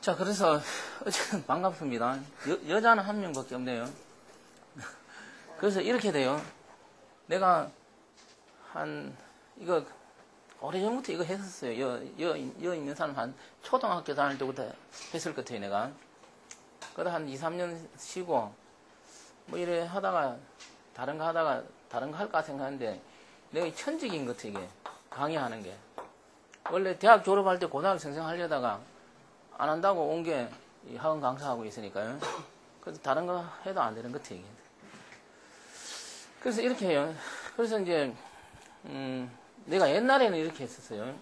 자, 그래서 어쨌든 반갑습니다. 여자는 한 명밖에 없네요. 그래서 이렇게 돼요. 내가 이거 오래전부터 이거 했었어요. 여 있는 사람 한 초등학교 다닐 때부터 했을 것 같아요, 내가. 그러다 한 2, 3년 쉬고 뭐 이래 하다가 다른 거 할까 생각하는데 내가 천직인 것 같아, 이게. 강의하는 게. 원래 대학 졸업할 때 고등학생 하려다가 안 한다고 온 게 학원 강사하고 있으니까요. 그래서 다른 거 해도 안 되는 것 같아, 이게. 그래서 이렇게 해요. 그래서 이제, 내가 옛날에는 이렇게 했었어요.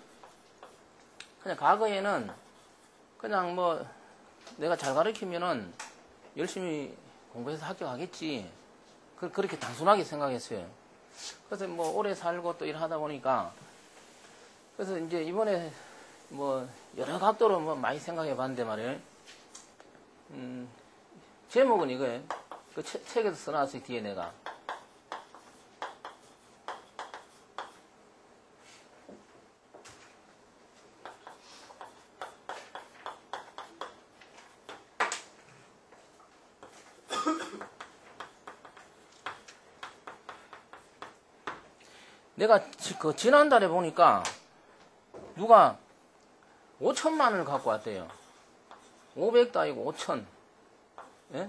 그냥 과거에는 그냥 뭐 내가 잘 가르치면은 열심히 공부해서 학교 가겠지. 그렇게 단순하게 생각했어요. 그래서 뭐 오래 살고 또 일하다 보니까 그래서 이제 이번에 뭐 여러 각도로 뭐 많이 생각해 봤는데 말이에요. 제목은 이거예요. 그 책에도 써놨어요, 뒤에 내가. 내가 그 지난달에 보니까 누가 5천만 원을 갖고 왔대요. 500도 아니고 5천. 예?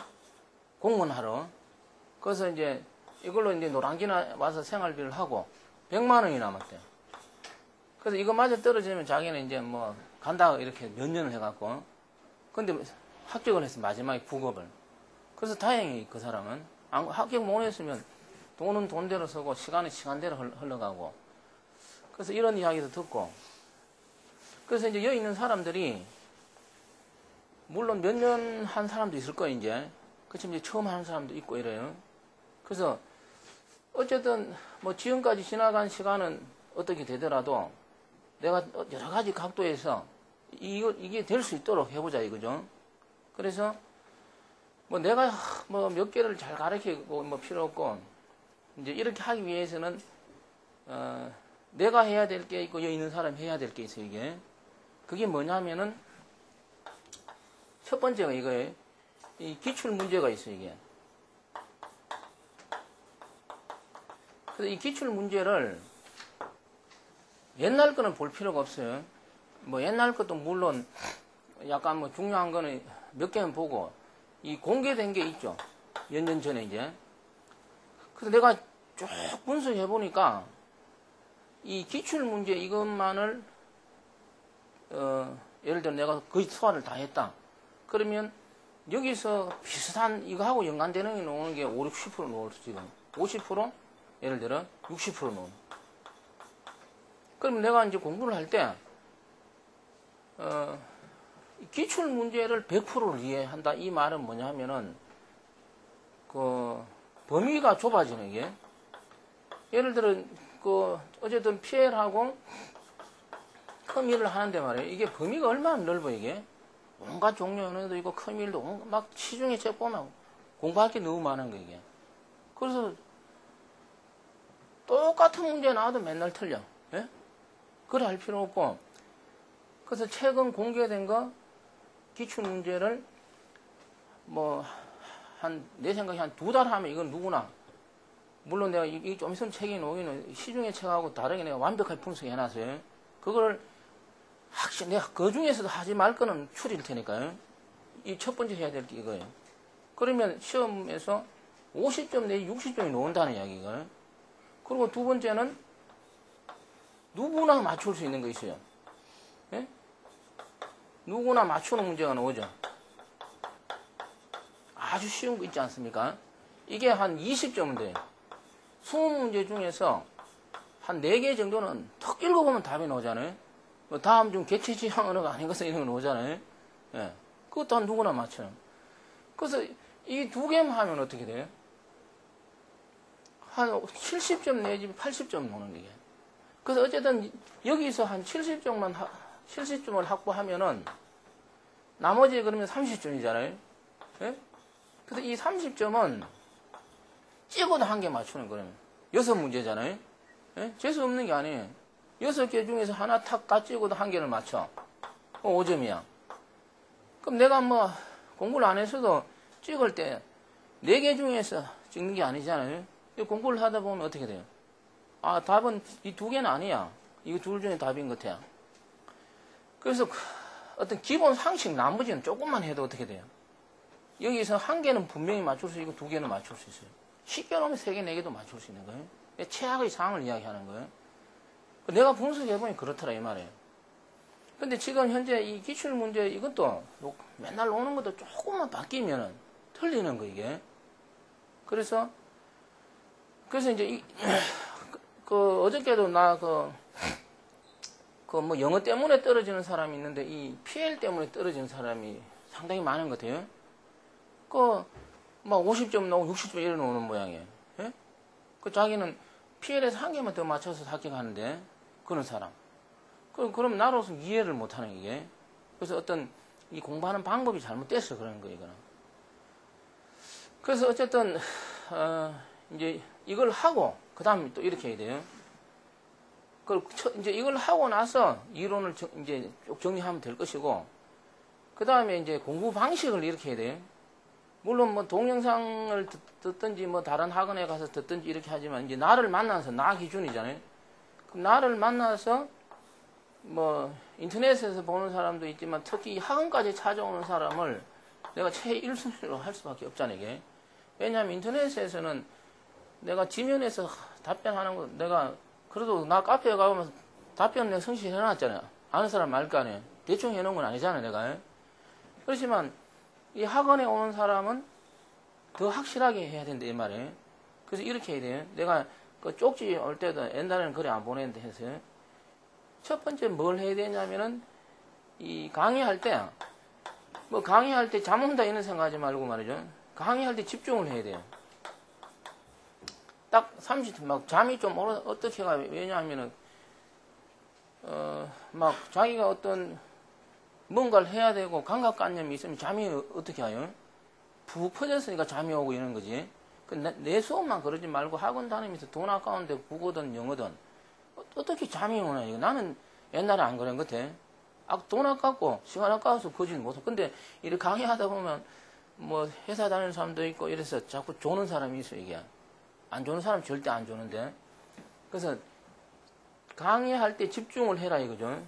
공무원하러. 그래서 이제 이걸로 이제 노량진에 와서 생활비를 하고 100만 원이 남았대요. 그래서 이거 마저 떨어지면 자기는 이제 뭐 간다 이렇게 몇 년을 해갖고. 근데 합격을 했어, 마지막에 국업을. 그래서 다행히 그 사람은 합격 못 했으면 돈은 돈대로 쓰고 시간은 시간대로 흘러가고. 그래서 이런 이야기도 듣고. 그래서 이제 여기 있는 사람들이 물론 몇 년 한 사람도 있을 거예요, 이제. 그치만 이제 처음 하는 사람도 있고 이래요. 그래서 어쨌든 뭐 지금까지 지나간 시간은 어떻게 되더라도 내가 여러 가지 각도에서 이게 될 수 있도록 해보자 이거죠. 그래서 뭐 내가 뭐 몇 개를 잘 가르치고 뭐 필요 없고 이제 이렇게 하기 위해서는 내가 해야 될 게 있고 여기 있는 사람이 해야 될 게 있어요, 이게. 그게 뭐냐면은 첫 번째가 이거예요. 이 기출 문제가 있어요, 이게. 그래서 이 기출 문제를 옛날 거는 볼 필요가 없어요. 뭐 옛날 것도 물론 약간 뭐 중요한 거는 몇 개만 보고 이 공개된 게 있죠. 몇 년 전에 이제. 그래서 내가 쭉 분석해 보니까 이 기출 문제 이것만을 예를 들어 내가 거의 소화를 다 했다. 그러면 여기서 비슷한 이거하고 연관되는 게 나오는 게 5, 60% 나올 수 지금 50% 예를 들어 60% 나오는. 그러면 내가 이제 공부를 할 때 기출 문제를 100%를 이해한다. 이 말은 뭐냐 하면은 그 범위가 좁아지는 게 예를 들어 그 어쨌든 PL하고 커밀을 하는데 말이에요. 이게 범위가 얼마나 넓어 이게. 온갖 종류 연애도 있고 커밀도 막 시중에 책 보면 공부할 게 너무 많은 거 이게. 그래서 똑같은 문제 나와도 맨날 틀려. 예? 그래 할 필요 없고. 그래서 최근 공개된 거 기출 문제를 뭐 내 생각에 한 2달 하면 이건 누구나 물론 내가 이 좀 있으면 책이 나오기는 시중의 책하고 다르게 내가 완벽하게 분석해 놨어요. 그걸 확실히 내가 그 중에서도 하지 말 거는 추릴 테니까요. 이 첫 번째 해야 될 게 이거예요. 그러면 시험에서 50점 내지 60점이 나온다는 이야기가. 그리고 두 번째는 누구나 맞출 수 있는 거 있어요. 예? 누구나 맞추는 문제가 나오죠. 아주 쉬운 거 있지 않습니까? 이게 한 20점은 돼요. 20문제 중에서 한 4개 정도는 턱 읽어보면 답이 나오잖아요. 뭐 다음 중 개체 지향 언어가 아닌 것은 이런 거 나오잖아요. 예. 그것도 한 누구나 맞춰요. 그래서 이 2개만 하면 어떻게 돼요? 한 70점 내지 80점 나오는 게. 그래서 어쨌든 여기서 한 70점을 확보하면은 나머지 그러면 30점이잖아요. 예? 그래서 이 30점은 찍어도 한 개 맞추는 거예요. 6문제잖아요. 예? 재수 없는 게 아니에요. 6개 중에서 하나 탁 다 찍어도 한 개를 맞춰. 5점이야. 그럼 내가 뭐 공부를 안 했어도 찍을 때 4개 중에서 찍는 게 아니잖아요. 공부를 하다 보면 어떻게 돼요? 아, 답은 이 2개는 아니야. 이거 둘 중에 답인 것 같아요. 그래서 어떤 기본 상식 나머지는 조금만 해도 어떻게 돼요? 여기서 1개는 분명히 맞출 수 있고 2개는 맞출 수 있어요. 쉽게 놓으면 3개, 4개도 맞출 수 있는 거예요. 최악의 상황을 이야기하는 거예요. 내가 분석해보니 그렇더라 이 말이에요. 근데 지금 현재 이 기출문제 이것도 맨날 오는 것도 조금만 바뀌면은 틀리는 거 이게. 그래서 이제 어저께도 나 뭐 영어 때문에 떨어지는 사람이 있는데 이 PL 때문에 떨어지는 사람이 상당히 많은 것 같아요. 막 50점 나오고 60점 이래 나오는 모양이에요. 예? 자기는 PL에서 1개만 더 맞춰서 합격하는데 그런 사람. 그럼 나로서 이해를 못하는 이게. 그래서 어떤 이 공부하는 방법이 잘못됐어 그런 거 이거는. 그래서 어쨌든 이제 이걸 하고 그 다음에 또 이렇게 해야 돼요. 이제 이걸 하고 나서 이론을 이제 쭉 정리하면 될 것이고 그 다음에 이제 공부 방식을 이렇게 해야 돼요. 물론 뭐 동영상을 듣든지 뭐 다른 학원에 가서 듣든지 이렇게 하지만 이제 나를 만나서 나 기준이잖아요. 그럼 나를 만나서 뭐 인터넷에서 보는 사람도 있지만 특히 학원까지 찾아오는 사람을 내가 최1순위로 할 수밖에 없잖아요. 이게. 왜냐하면 인터넷에서는 내가 지면에서 답변하는 거 내가 그래도 나 카페에 가보면 답변 내가 성실히 해놨잖아요. 아는 사람 말 거 아니에요. 대충 해놓은 건 아니잖아요. 내가. 그렇지만 이 학원에 오는 사람은 더 확실하게 해야 된다 이 말이에요. 그래서 이렇게 해야 돼요. 내가 그 쪽지 올 때도 옛날에는 그래 안 보냈는데 해서 첫 번째 뭘 해야 되냐면은 이 강의할 때 뭐 강의할 때 잠 온다 이런 생각하지 말고 말이죠. 강의할 때 집중을 해야 돼요. 딱 30분 막 잠이 좀 어떻게 가요? 왜냐하면은 막 자기가 어떤 뭔가를 해야 되고 감각관념이 있으면 잠이 어떻게 와요? 푹 퍼졌으니까 잠이 오고 이런 거지. 내 수업만 그러지 말고 학원 다니면서 돈 아까운데 국어든 영어든 어떻게 잠이 오나 이거. 나는 옛날에 안 그런 것 같아. 돈 아깝고 시간 아까워서 거지는 못하고. 근데 이렇게 강의하다 보면 뭐 회사 다니는 사람도 있고 이래서 자꾸 조는 사람이 있어 이게. 안 조는 사람 절대 안 조는데. 그래서 강의할 때 집중을 해라 이거죠.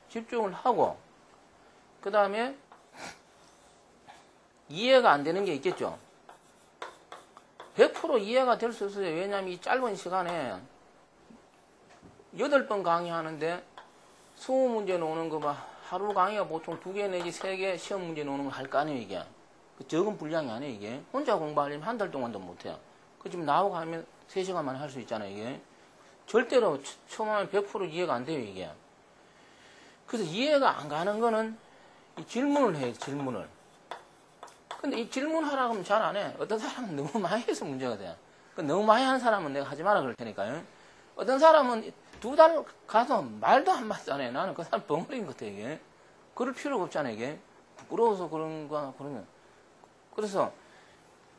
집중을 하고 그 다음에 이해가 안 되는 게 있겠죠. 100% 이해가 될 수 있어요. 왜냐하면 이 짧은 시간에 8번 강의하는데 수업 문제 노는 거 봐. 하루 강의가 보통 2개 내지 3개 시험 문제 노는 거 할 거 아니에요 이게. 적은 분량이 아니에요 이게. 혼자 공부하려면 한 달 동안도 못해요. 그 지금 나하고 하면 3시간만 할 수 있잖아요 이게. 절대로 처음 하면 100% 이해가 안 돼요 이게. 그래서 이해가 안 가는 거는 이 질문을 해요 질문을. 근데 이 질문하라고 하면 잘 안 해. 어떤 사람은 너무 많이 해서 문제가 돼. 너무 많이 하는 사람은 내가 하지 마라 그럴 테니까요. 어떤 사람은 2달 가서 말도 한마디 안 해. 나는 그 사람 벙어리인 것 같아 이게. 그럴 필요가 없잖아 이게. 부끄러워서 그런가 그러면. 그래서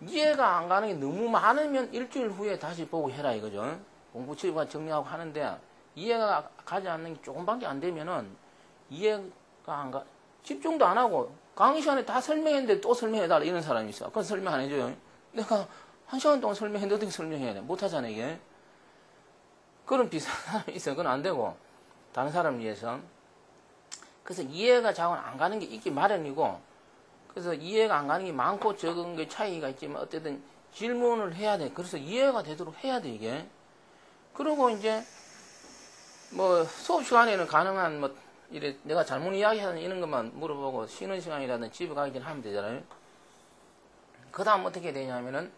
이해가 안 가는 게 너무 많으면 일주일 후에 다시 보고 해라 이거죠. 공부 치료가 정리하고 하는데 이해가 가지 않는 게 조금밖에 안 되면은 이해가 안 가. 집중도 안 하고 강의 시간에 다 설명했는데 또 설명해달라 이런 사람이 있어. 그건 설명 안 해줘요. 내가 1시간 동안 설명했는데 어떻게 설명해야 돼? 못하잖아 이게. 그런 비슷한 사람이 있어. 그건 안 되고 다른 사람을 위해서. 그래서 이해가 잘 안 가는 게 있기 마련이고 그래서 이해가 안 가는 게 많고 적은 게 차이가 있지만 어쨌든 질문을 해야 돼. 그래서 이해가 되도록 해야 돼 이게. 그리고 이제 뭐 수업 시간에는 가능한 뭐 이래 내가 잘못 이야기하는 이런 것만 물어보고 쉬는 시간이라든 집에 가기 전에 하면 되잖아요. 그 다음 어떻게 되냐면은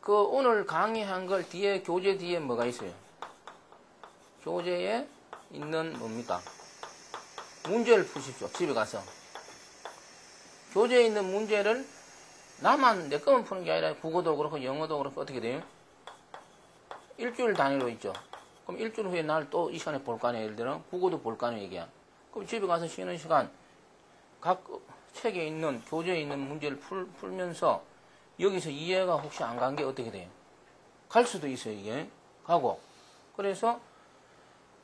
그 오늘 강의한 걸 뒤에 교재 뒤에 뭐가 있어요? 교재에 있는 뭡니까? 문제를 푸십시오. 집에 가서. 교재에 있는 문제를 나만 내 것만 푸는 게 아니라 국어도 그렇고 영어도 그렇고 어떻게 돼요? 일주일 단위로 있죠. 그럼 일주일 후에 날 또 이 시간에 볼 거 아니에요. 예를 들어 국어도 볼 거 아니에요. 얘기야. 그럼 집에 가서 쉬는 시간 각 책에 있는 교재에 있는 문제를 풀면서 여기서 이해가 혹시 안 간 게 어떻게 돼요? 갈 수도 있어요. 이게. 가고. 그래서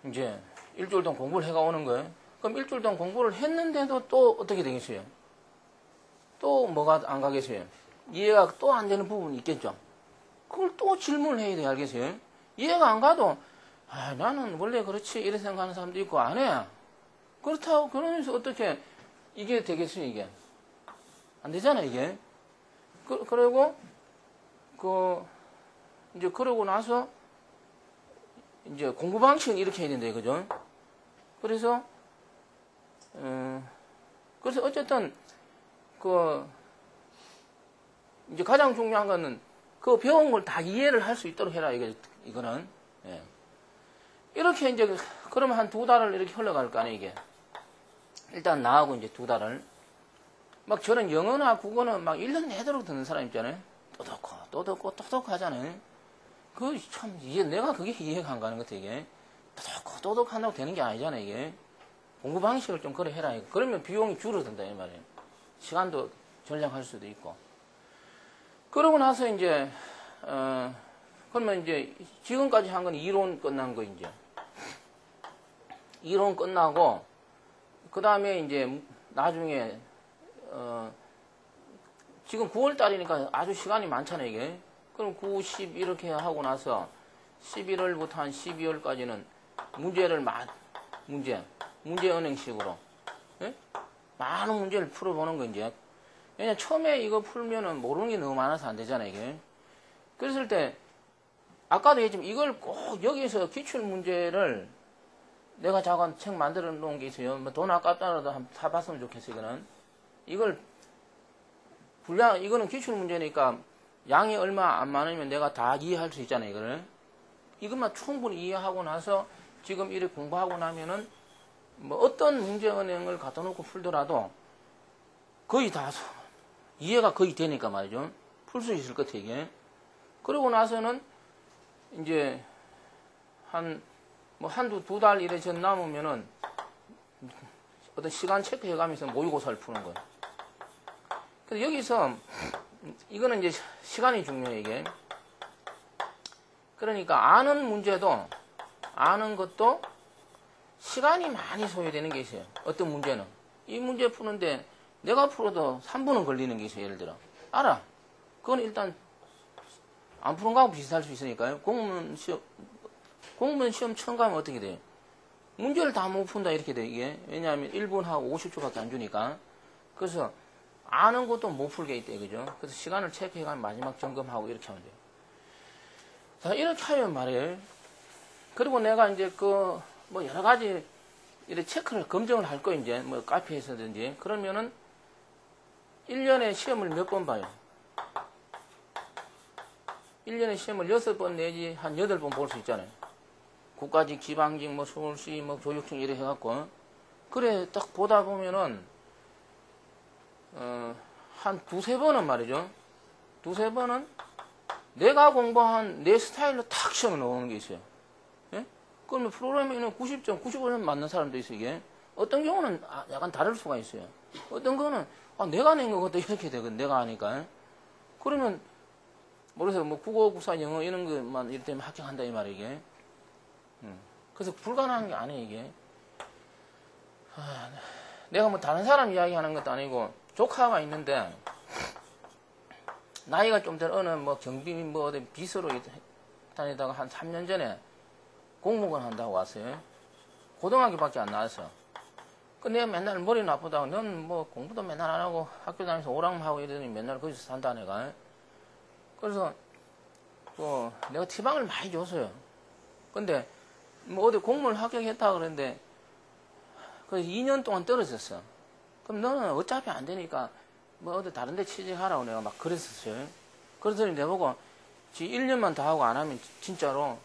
이제 일주일 동안 공부를 해가 오는 거예요. 그럼 일주일 동안 공부를 했는데도 또 어떻게 되겠어요? 또 뭐가 안 가겠어요? 이해가 또 안 되는 부분이 있겠죠? 그걸 또 질문을 해야 돼, 알겠어요? 이해가 안 가도, 아, 나는 원래 그렇지, 이렇게 생각하는 사람도 있고, 안 해. 그렇다고, 그러면서 어떻게, 이게 되겠어요, 이게? 안 되잖아, 이게. 그리고, 이제 그러고 나서, 이제 공부 방식은 이렇게 해야 된다, 그죠? 그래서 어쨌든, 이제 가장 중요한 거는, 그 배운 걸 다 이해를 할 수 있도록 해라, 이거는. 예. 이렇게 이제, 그러면 한 2달을 이렇게 흘러갈 거 아니에요, 이게. 일단 나하고 이제 2달을. 막 저는 영어나 국어는 막 1년 내도록 듣는 사람 있잖아요. 또 듣고 하잖아요. 내가 그게 이해가 안 가는 것 같아, 이게. 또 듣고 한다고 되는 게 아니잖아요, 이게. 공부 방식을 좀 그래 해라. 그러면 비용이 줄어든다, 이 말이에요. 시간도 절약할 수도 있고. 그러고 나서 이제, 그러면 이제, 지금까지 한 건 이론 끝난 거, 이제. 이론 끝나고, 그 다음에 이제, 나중에, 지금 9월달이니까 아주 시간이 많잖아요, 이게. 그럼 9, 10 이렇게 하고 나서, 11월부터 한 12월까지는 문제은행식으로, 예? 많은 문제를 풀어보는 거, 이제. 왜냐면 처음에 이거 풀면은 모르는 게 너무 많아서 안 되잖아요, 이게. 그랬을 때, 아까도 얘기했지만 이걸 꼭 여기서 기출 문제를 내가 잠깐 책 만들어 놓은 게 있어요. 뭐 돈 아깝다라도 한번 사봤으면 좋겠어요, 이거는. 이거는 기출 문제니까 양이 얼마 안 많으면 내가 다 이해할 수 있잖아요, 이거를. 이것만 충분히 이해하고 나서 지금 이렇게 공부하고 나면은 뭐 어떤 문제은행을 갖다 놓고 풀더라도 거의 다 이해가 거의 되니까 말이죠. 풀 수 있을 것 같아요, 이게. 그러고 나서는 이제 한두 달 이래 전 남으면은 어떤 시간 체크해 가면서 모의고사를 푸는 거예요. 근데 여기서 이거는 이제 시간이 중요해요, 이게. 그러니까 아는 것도 시간이 많이 소요되는 게 있어요. 어떤 문제는. 이 문제 푸는데 내가 풀어도 3분은 걸리는 게 있어요, 예를 들어. 알아. 그건 일단 안 푸는 거하고 비슷할 수 있으니까요. 공무원 시험 처음 가면 어떻게 돼요? 문제를 다 못 푼다 이렇게 돼요, 이게. 왜냐하면 1분하고 50초밖에 안 주니까. 그래서 아는 것도 못 풀게 있대, 그죠? 그래서 시간을 체크해가면 마지막 점검하고 이렇게 하면 돼요. 자, 이렇게 하면 말이에요. 그리고 내가 이제 뭐 여러 가지 이렇게 체크를, 검증을 할 거, 이제, 뭐 카페에서든지. 그러면은 1년에 시험을 몇 번 봐요? 1년에 시험을 6번 내지 한 8번 볼 수 있잖아요. 국가직, 지방직, 뭐 서울시, 뭐 교육청 이래 해갖고. 그래, 딱 보다 보면은, 한 2-3번은 말이죠. 2-3번은 내가 공부한 내 스타일로 탁 시험을 넣는 게 있어요. 예? 그러면 프로그래밍은 90점, 95점 맞는 사람도 있어요, 이게. 어떤 경우는 약간 다를 수가 있어요. 어떤 거는, 내가 낸 거 같다, 이렇게 되거든, 내가 하니까. 그러면, 모르겠어요. 뭐, 국어, 국사, 영어, 이런 것만 이럴 때면 합격한다, 이 말이에요, 이게. 그래서 불가능한 게 아니에요, 이게. 내가 뭐 다른 사람 이야기 하는 것도 아니고, 조카가 있는데, 나이가 좀 더 어느 뭐 경비 어디 비서로 다니다가 한 3년 전에 공무원 한다고 왔어요. 고등학교밖에 안 나왔어. 내가 맨날 머리 나쁘다고, 넌 뭐 공부도 맨날 안 하고 학교 다니면서 오락하고 이러더니 맨날 거기서 산다, 내가. 그래서, 내가 티방을 많이 줬어요. 근데, 뭐 어디 공무원 합격했다 그러는데, 그래서 2년 동안 떨어졌어. 그럼 너는 어차피 안 되니까, 뭐 어디 다른 데 취직하라고 내가 막 그랬었어요. 그러더니 내보고, 1년만 더 하고 안 하면 진짜로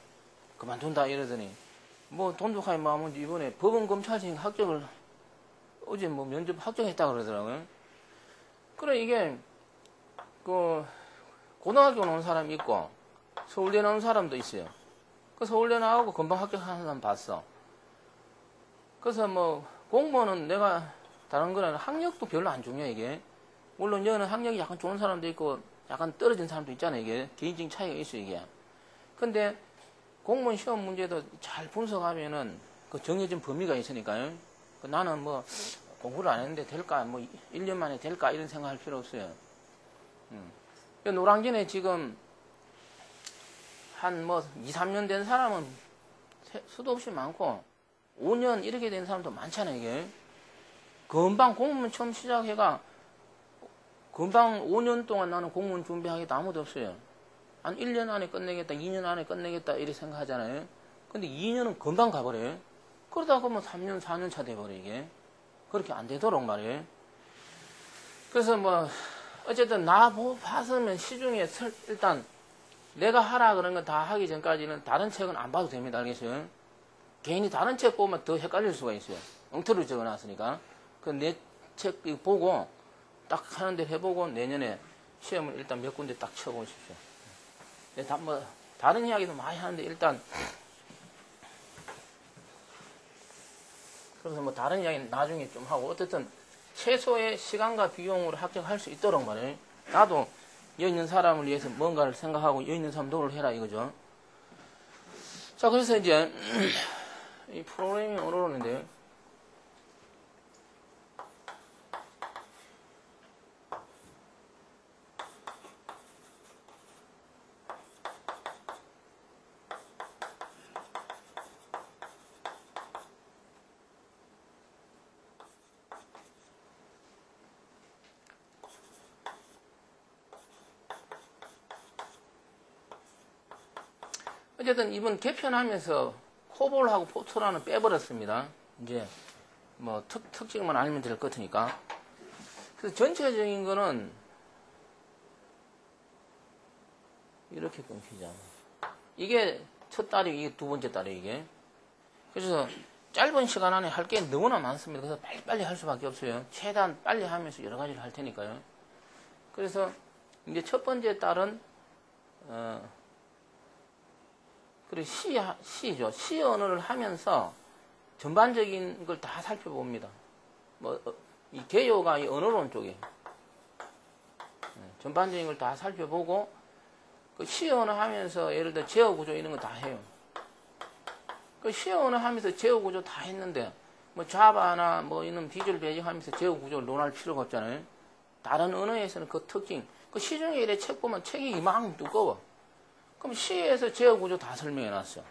그만둔다 이러더니, 뭐 돈독하게 마음은 이번에 법원검찰청 합격을, 어제 뭐 면접 합격했다 그러더라고요. 그래, 이게, 고등학교 나온 사람이 있고, 서울대 나온 사람도 있어요. 서울대 나오고 금방 합격하는 사람 봤어. 그래서 뭐, 공무원은 내가, 다른 거는 학력도 별로 안 중요해, 이게. 물론 여기는 학력이 약간 좋은 사람도 있고, 약간 떨어진 사람도 있잖아요, 이게. 개인적인 차이가 있어요, 이게. 근데, 공무원 시험 문제도 잘 분석하면은, 그 정해진 범위가 있으니까요. 나는 뭐 공부를 안 했는데 될까? 뭐 1년 만에 될까? 이런 생각할 필요 없어요. 노량진에 지금 한 뭐 2, 3년 된 사람은 수도 없이 많고 5년 이렇게 된 사람도 많잖아요, 이게. 금방 공무원 처음 시작해가 금방 5년 동안 나는 공무원 준비하기도 아무도 없어요. 한 1년 안에 끝내겠다, 2년 안에 끝내겠다 이렇게 생각하잖아요. 근데 2년은 금방 가버려요. 그러다 보면 3년, 4년 차 돼버려 이게. 그렇게 안 되도록 말이에요. 그래서 뭐 어쨌든 나 봤으면 시중에 일단 내가 하라 그런 거 다 하기 전까지는 다른 책은 안 봐도 됩니다. 알겠어요? 괜히 다른 책 보면 더 헷갈릴 수가 있어요. 엉터리 적어놨으니까. 그 내 책 보고 딱 하는 대로 해보고 내년에 시험을 일단 몇 군데 딱 쳐보십시오. 뭐 다른 이야기도 많이 하는데 일단 그래서 뭐 다른 이야기는 나중에 좀 하고 어쨌든 최소의 시간과 비용으로 합격할 수 있도록 말이에요. 나도 여기 있는 사람을 위해서 뭔가를 생각하고 여기 있는 사람 노력을 해라 이거죠. 자, 그래서 이제 이 프로그래밍 언어로는데 어쨌든 이번 개편하면서 코볼하고 포트란은 빼버렸습니다. 이제 뭐 특징만 알면 될 것 같으니까. 그래서 전체적인 거는 이렇게 끊기잖아. 이게 첫 달이 이게 두 번째 달이 이게. 그래서 짧은 시간 안에 할 게 너무나 많습니다. 그래서 빨리빨리 할 수밖에 없어요. 최대한 빨리 하면서 여러 가지를 할 테니까요. 그래서 이제 첫 번째 달은 그리고 시죠. 시 언어를 하면서 전반적인 걸 다 살펴봅니다. 뭐, 이 개요가 이 언어론 쪽에. 전반적인 걸 다 살펴보고, 그 시 언어 하면서 예를 들어 제어 구조 이런 거 다 해요. 그 시 언어 하면서 제어 구조 다 했는데, 뭐 자바나 뭐 이런 비주얼 베이직 하면서 제어 구조를 논할 필요가 없잖아요. 다른 언어에서는 그 특징, 그 시중에 이래 책 보면 책이 이만큼 두꺼워. 그럼 C에서 제어 구조 다 설명해 놨어.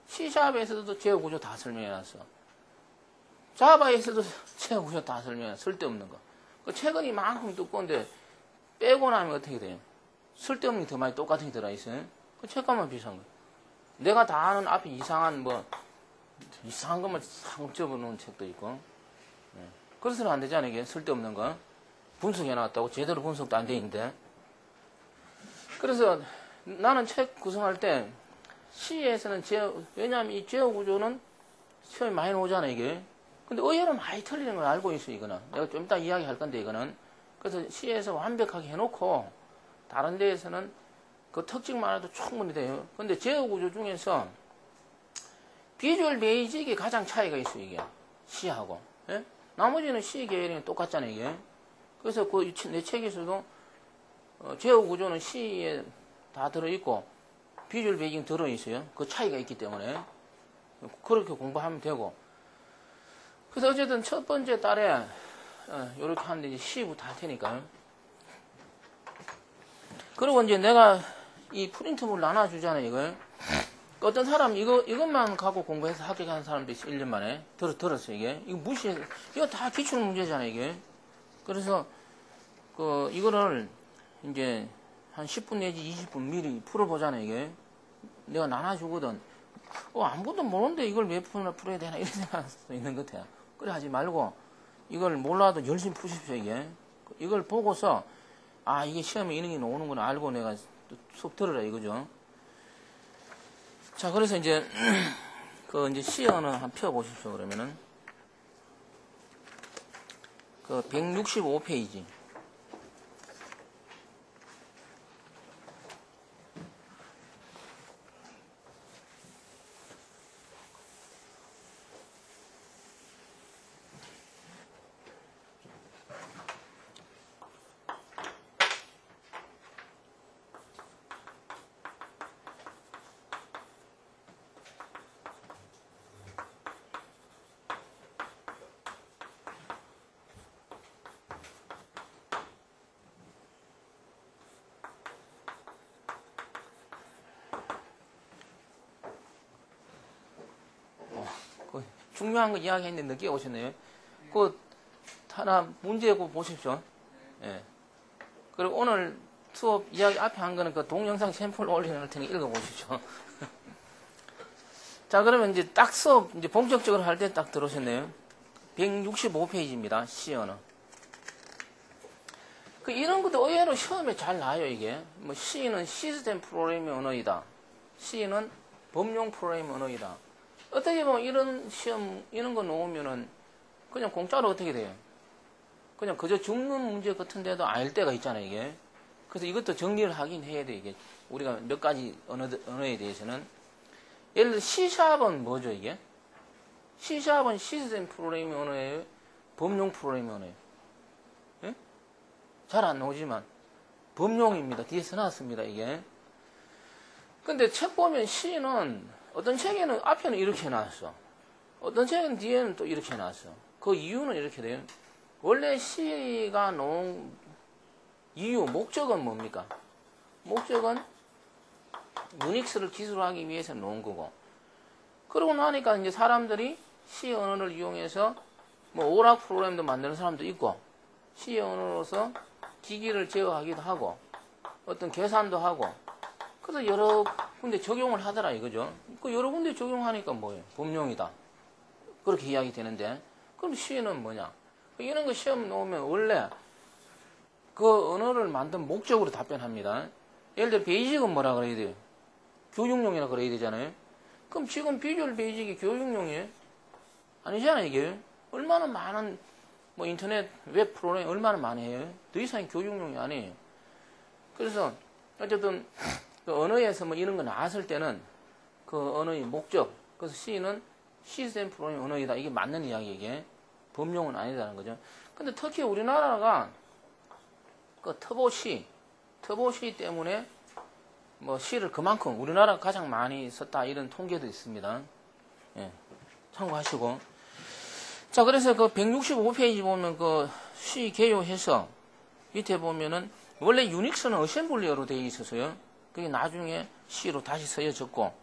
C샵에서도 제어 구조 다 설명해 놨어. 자바에서도 제어 구조 다 설명해 놨어. 쓸데없는 거. 그 책은 이만큼 두꺼운데 빼고 나면 어떻게 돼요? 쓸데없는 게 더 많이 똑같은 게 들어있어요. 그 책값만 비싼 거. 내가 다 아는 앞에 이상한 것만 상 접어놓은 책도 있고. 그래서는 안 되잖아요. 이게 쓸데없는 거. 분석해 놨다고 제대로 분석도 안 돼 있는데. 그래서 나는 책 구성할 때 C에서는 왜냐하면 이 제어 구조는 시험에 많이 나오잖아 이게. 근데 의외로 많이 틀리는 걸 알고 있어 이거는. 내가 좀 이따 이야기할 건데 이거는. 그래서 C에서 완벽하게 해놓고 다른 데에서는 그 특징만 해도 충분히 돼요. 근데 제어 구조 중에서 비주얼 베이직이 가장 차이가 있어 이게. C하고. 예? 나머지는 C 계열이 똑같잖아 이게. 그래서 내 책에서도 제어 구조는 C에 다 들어있고 비주얼 베이징 들어있어요. 그 차이가 있기 때문에 그렇게 공부하면 되고. 그래서 어쨌든 첫 번째 달에 이렇게 하는데 이제 C부터 할 테니까요. 그리고 이제 내가 이 프린트물 나눠주잖아요 이걸. 어떤 사람 이것만 갖고 공부해서 합격하는 사람도 있어. 1년 만에 들었어 이게. 이거 무시해서 이거 다 기출 문제잖아 이게. 그래서 이거를 이제 한 10분 내지 20분 미리 풀어보잖아요, 이게. 내가 나눠주거든. 아무것도 모르는데 이걸 몇 분이나 풀어야 되나, 이런 생각할 수도 있는 것 같아요. 그래 하지 말고, 이걸 몰라도 열심히 푸십시오, 이게. 이걸 보고서, 이게 시험에 이런 게 나오는구나 알고 내가 수업 들으라, 이거죠. 자, 그래서 이제, 이제 시 언어 한번 펴보십시오, 그러면은. 165페이지. 중요한 거 이야기했는데 늦게 오셨네요. 그 하나 문제고 보십시오. 예. 그리고 오늘 수업 이야기 앞에 한 거는 그 동영상 샘플 올려놓을 테니 읽어보십시오. 자, 그러면 이제 딱 수업, 이제 본격적으로 할 때 딱 들어오셨네요. 165페이지입니다. C 언어. 그 이런 것도 의외로 시험에 잘 나와요, 이게. 뭐 C는 시스템 프로그래밍 언어이다. C는 범용 프로그래밍 언어이다. 어떻게 보면 이런 시험, 이런 거 놓으면은 그냥 공짜로 어떻게 돼요? 그냥 그저 죽는 문제 같은데도 아닐 때가 있잖아요, 이게. 그래서 이것도 정리를 하긴 해야 돼, 이게. 우리가 몇 가지 언어에 대해서는. 예를 들어 C샵은 뭐죠, 이게? C샵은 시스템 프로그래밍 언어예요? 범용 프로그래밍 언어예요? 예? 잘 안 나오지만 범용입니다. 뒤에 써놨습니다, 이게. 근데 책 보면 C는 어떤 책에는 앞에는 이렇게 나왔어. 어떤 책은 뒤에는 또 이렇게 나왔어. 그 이유는 이렇게 돼요. 원래 C가 놓은 이유, 목적은 뭡니까? 목적은 유닉스를 기술하기 위해서 놓은 거고. 그러고 나니까 이제 사람들이 C 언어를 이용해서 뭐 오락 프로그램도 만드는 사람도 있고, C 언어로서 기기를 제어하기도 하고, 어떤 계산도 하고, 그래서 여러 군데 적용을 하더라 이거죠. 그 여러 군데 적용하니까 뭐예요? 범용이다. 그렇게 이야기 되는데, 그럼 C는 뭐냐? 이런 거 시험 놓으면 원래 그 언어를 만든 목적으로 답변합니다. 예를 들어 베이직은 뭐라 그래야 돼요? 교육용이라 그래야 되잖아요. 그럼 지금 비주얼 베이직이 교육용이에요? 아니잖아요, 이게. 얼마나 많은 뭐 인터넷 웹 프로그램 얼마나 많이 해요? 더 이상 교육용이 아니에요. 그래서 어쨌든 그 언어에서 뭐 이런 거 나왔을 때는 그 언어의 목적, 그래서 C는 시스템 프로그래밍 언어이다. 이게 맞는 이야기, 이게. 범용은 아니다는 거죠. 근데 특히 우리나라가 그 터보 C 때문에 뭐 C를 그만큼 우리나라가 가장 많이 썼다 이런 통계도 있습니다. 예, 참고하시고. 자, 그래서 그 165페이지 보면 그 C 개요해서 밑에 보면은 원래 유닉스는 어셈블리어로 되어 있어서요. 그게 나중에 C로 다시 쓰여졌고,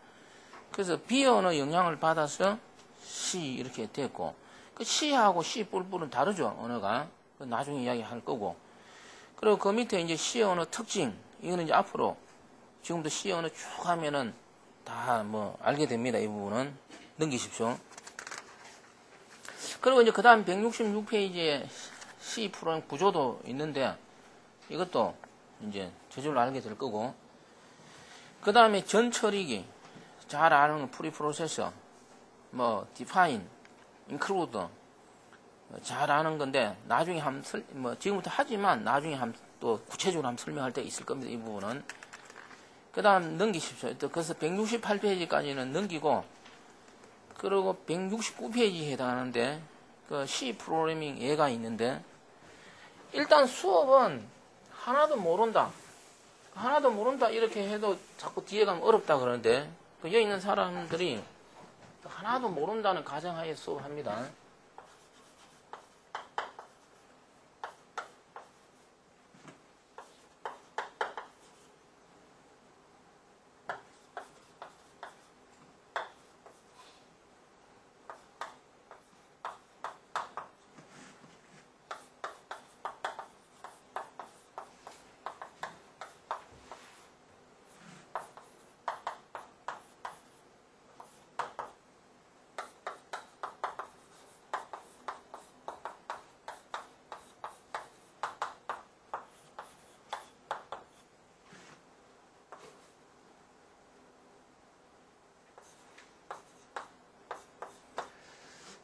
그래서 B 언어 영향을 받아서 C 이렇게 됐고, 그 C하고 C 뿔뿔은 다르죠, 언어가. 나중에 이야기할 거고. 그리고 그 밑에 이제 C 언어 특징, 이거는 이제 앞으로 지금부터 C 언어 쭉 하면은 다 뭐 알게 됩니다. 이 부분은 넘기십시오. 그리고 이제 그 다음 166페이지에 C 프로그램 구조도 있는데 이것도 이제 저절로 알게 될 거고, 그 다음에 전 처리기 잘 아는 프리프로세서, 뭐 define, include 잘 아는 건데 나중에 뭐 지금부터 하지만 나중에 또 구체적으로 한번 설명할 때 있을 겁니다. 이 부분은. 그 다음 넘기십시오. 그래서 168페이지까지는 넘기고, 그리고 169페이지에 해당하는데 그 C 프로그래밍 예가 있는데, 일단 수업은 하나도 모른다 이렇게 해도 자꾸 뒤에 가면 어렵다 그러는데, 여기 있는 사람들이 하나도 모른다는 가정하에 수업합니다.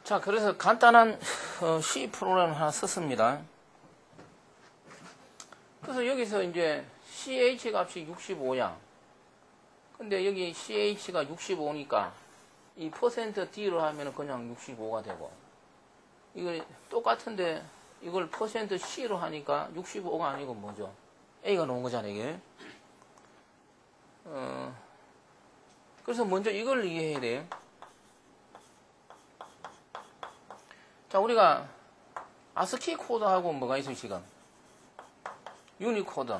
자, 그래서 간단한 C 프로그램을 하나 썼습니다. 그래서 여기서 이제 CH 값이 65야. 근데 여기 CH가 65니까 이 %D로 하면 그냥 65가 되고, 이거 똑같은데 이걸 %C로 하니까 65가 아니고 뭐죠? A가 나온 거잖아요, 이게. 그래서 먼저 이걸 이해해야 돼요. 자, 우리가 아스키 코드하고 뭐가 있어요, 지금? 유니코드.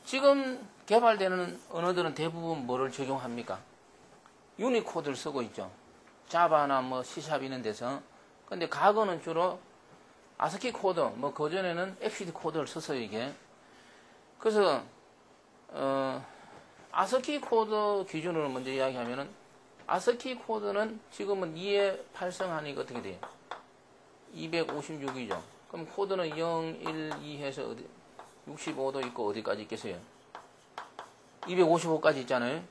지금 개발되는 언어들은 대부분 뭐를 적용합니까? 유니코드를 쓰고 있죠. 자바나 뭐 C샵 이런 데서. 근데 과거는 주로 아스키 코드, 뭐 그전에는 엑시드 코드를 썼어요, 이게. 그래서 아스키 코드 기준으로 먼저 이야기하면은, 아스키 코드는 지금은 2에 8성하니까 어떻게 돼요? 256이죠. 그럼 코드는 0, 1, 2 해서 어디 65도 있고 어디까지 있겠어요? 255까지 있잖아요.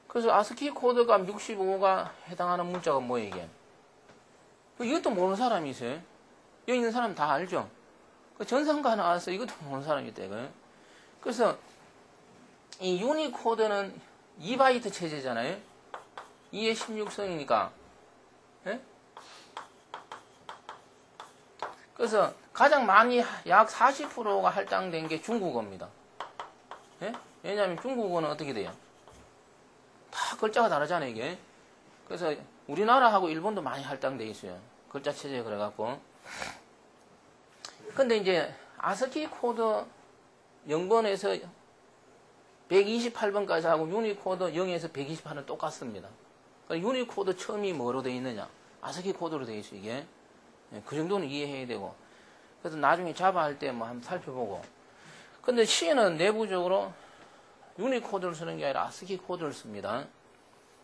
그래서 아스키 코드가 65가 해당하는 문자가 뭐예요, 이게? 이것도 모르는 사람이 있어요. 여기 있는 사람 다 알죠? 전산가 나와서 이것도 모르는 사람이 있다, 이거예요. 그래서 이 유니코드는 2바이트 체제잖아요. 2의 16성이니까. 예? 그래서 가장 많이 약 40%가 할당된 게 중국어입니다. 예? 왜냐하면 중국어는 어떻게 돼요? 다 글자가 다르잖아요, 이게. 그래서 우리나라하고 일본도 많이 할당돼 있어요. 글자 체제 그래갖고. 근데 이제 아스키 코드 0번에서 128번까지 하고 유니코드 0에서 128은 똑같습니다. 그러니까 유니코드 처음이 뭐로 되어 있느냐? 아스키 코드로 되어 있어요, 이게. 그 정도는 이해해야 되고. 그래서 나중에 자바 할 때 뭐 한번 살펴보고. 근데 C는 내부적으로 유니코드를 쓰는 게 아니라 아스키 코드를 씁니다.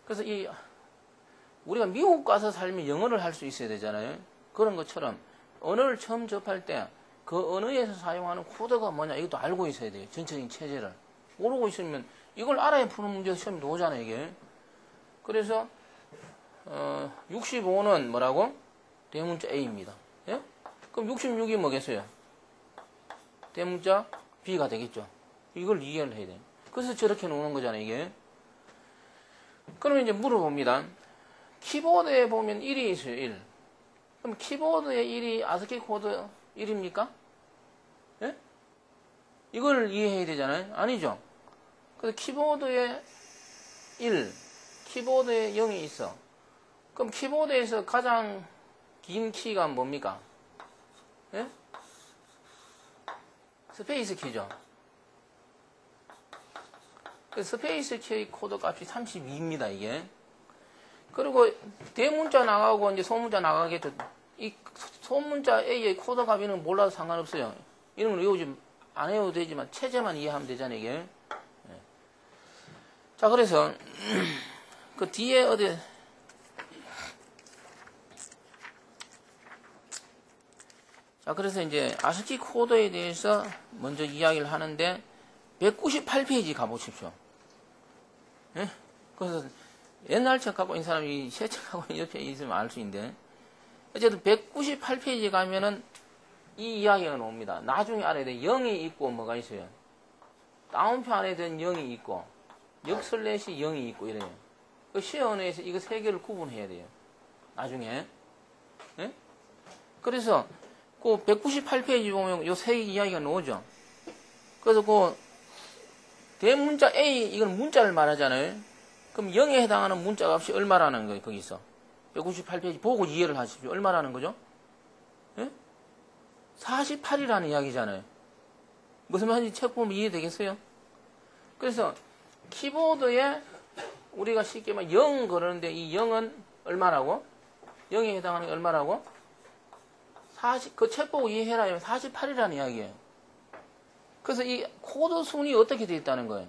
그래서 우리가 미국 가서 살면 영어를 할 수 있어야 되잖아요. 그런 것처럼 언어를 처음 접할 때 그 언어에서 사용하는 코드가 뭐냐 이것도 알고 있어야 돼요. 전체적인 체제를. 모르고 있으면 이걸 알아야 푸는 문제가 시험에 나오잖아요, 이게. 그래서 65는 뭐라고? 대문자 A입니다. 예? 그럼 66이 뭐겠어요? 대문자 B가 되겠죠. 이걸 이해를 해야 돼요. 그래서 저렇게 놓는 거잖아요, 이게. 그러면 이제 물어봅니다. 키보드에 보면 1이 있어요, 1. 그럼 키보드에 1이 아스키 코드 1입니까? 예? 이걸 이해해야 되잖아요. 아니죠. 그래서 키보드에 1, 키보드에 0이 있어. 그럼 키보드에서 가장 긴 키가 뭡니까? 예? 스페이스 키죠. 스페이스 키의 코드 값이 32입니다, 이게. 그리고 대문자 나가고 이제 소문자 나가겠죠. 이 소문자 A의 코드 값이는 몰라도 상관없어요. 이런 걸 외우지 안 외워도 되지만 체제만 이해하면 되잖아요, 이게. 예. 자, 그래서 그 뒤에 어디 자, 그래서 이제 아스키 코드에 대해서 먼저 이야기를 하는데 198페이지 가보십시오. 예? 그래서 옛날 책 갖고 있는 사람이 새 책 갖고 있는 옆에 있으면 알 수 있는데 어쨌든 198페이지 가면은 이 이야기가 나옵니다. 나중에 알아야 돼. 0이 있고 뭐가 있어요? 다운표 안에 든 0이 있고 역슬래시 0이 있고 이래요. 그 시언어에서 이거 세 개를 구분해야 돼요. 나중에. 예? 그래서 그 198페이지 보면 요 세 개 이야기가 나오죠. 그래서 그 대문자 A 이건 문자를 말하잖아요. 그럼 0에 해당하는 문자 값이 얼마라는 거예요, 거기서. 198페이지 보고 이해를 하십시오. 얼마라는 거죠? 예? 48이라는 이야기잖아요. 무슨 말인지 책 보면 이해되겠어요? 그래서 키보드에 우리가 쉽게 말 0 그러는데 이 0은 얼마라고? 0에 해당하는 게 얼마라고? 그 책 보고 이해해라. 48이라는 이야기예요. 그래서 이 코드 순이 어떻게 되어 있다는 거예요?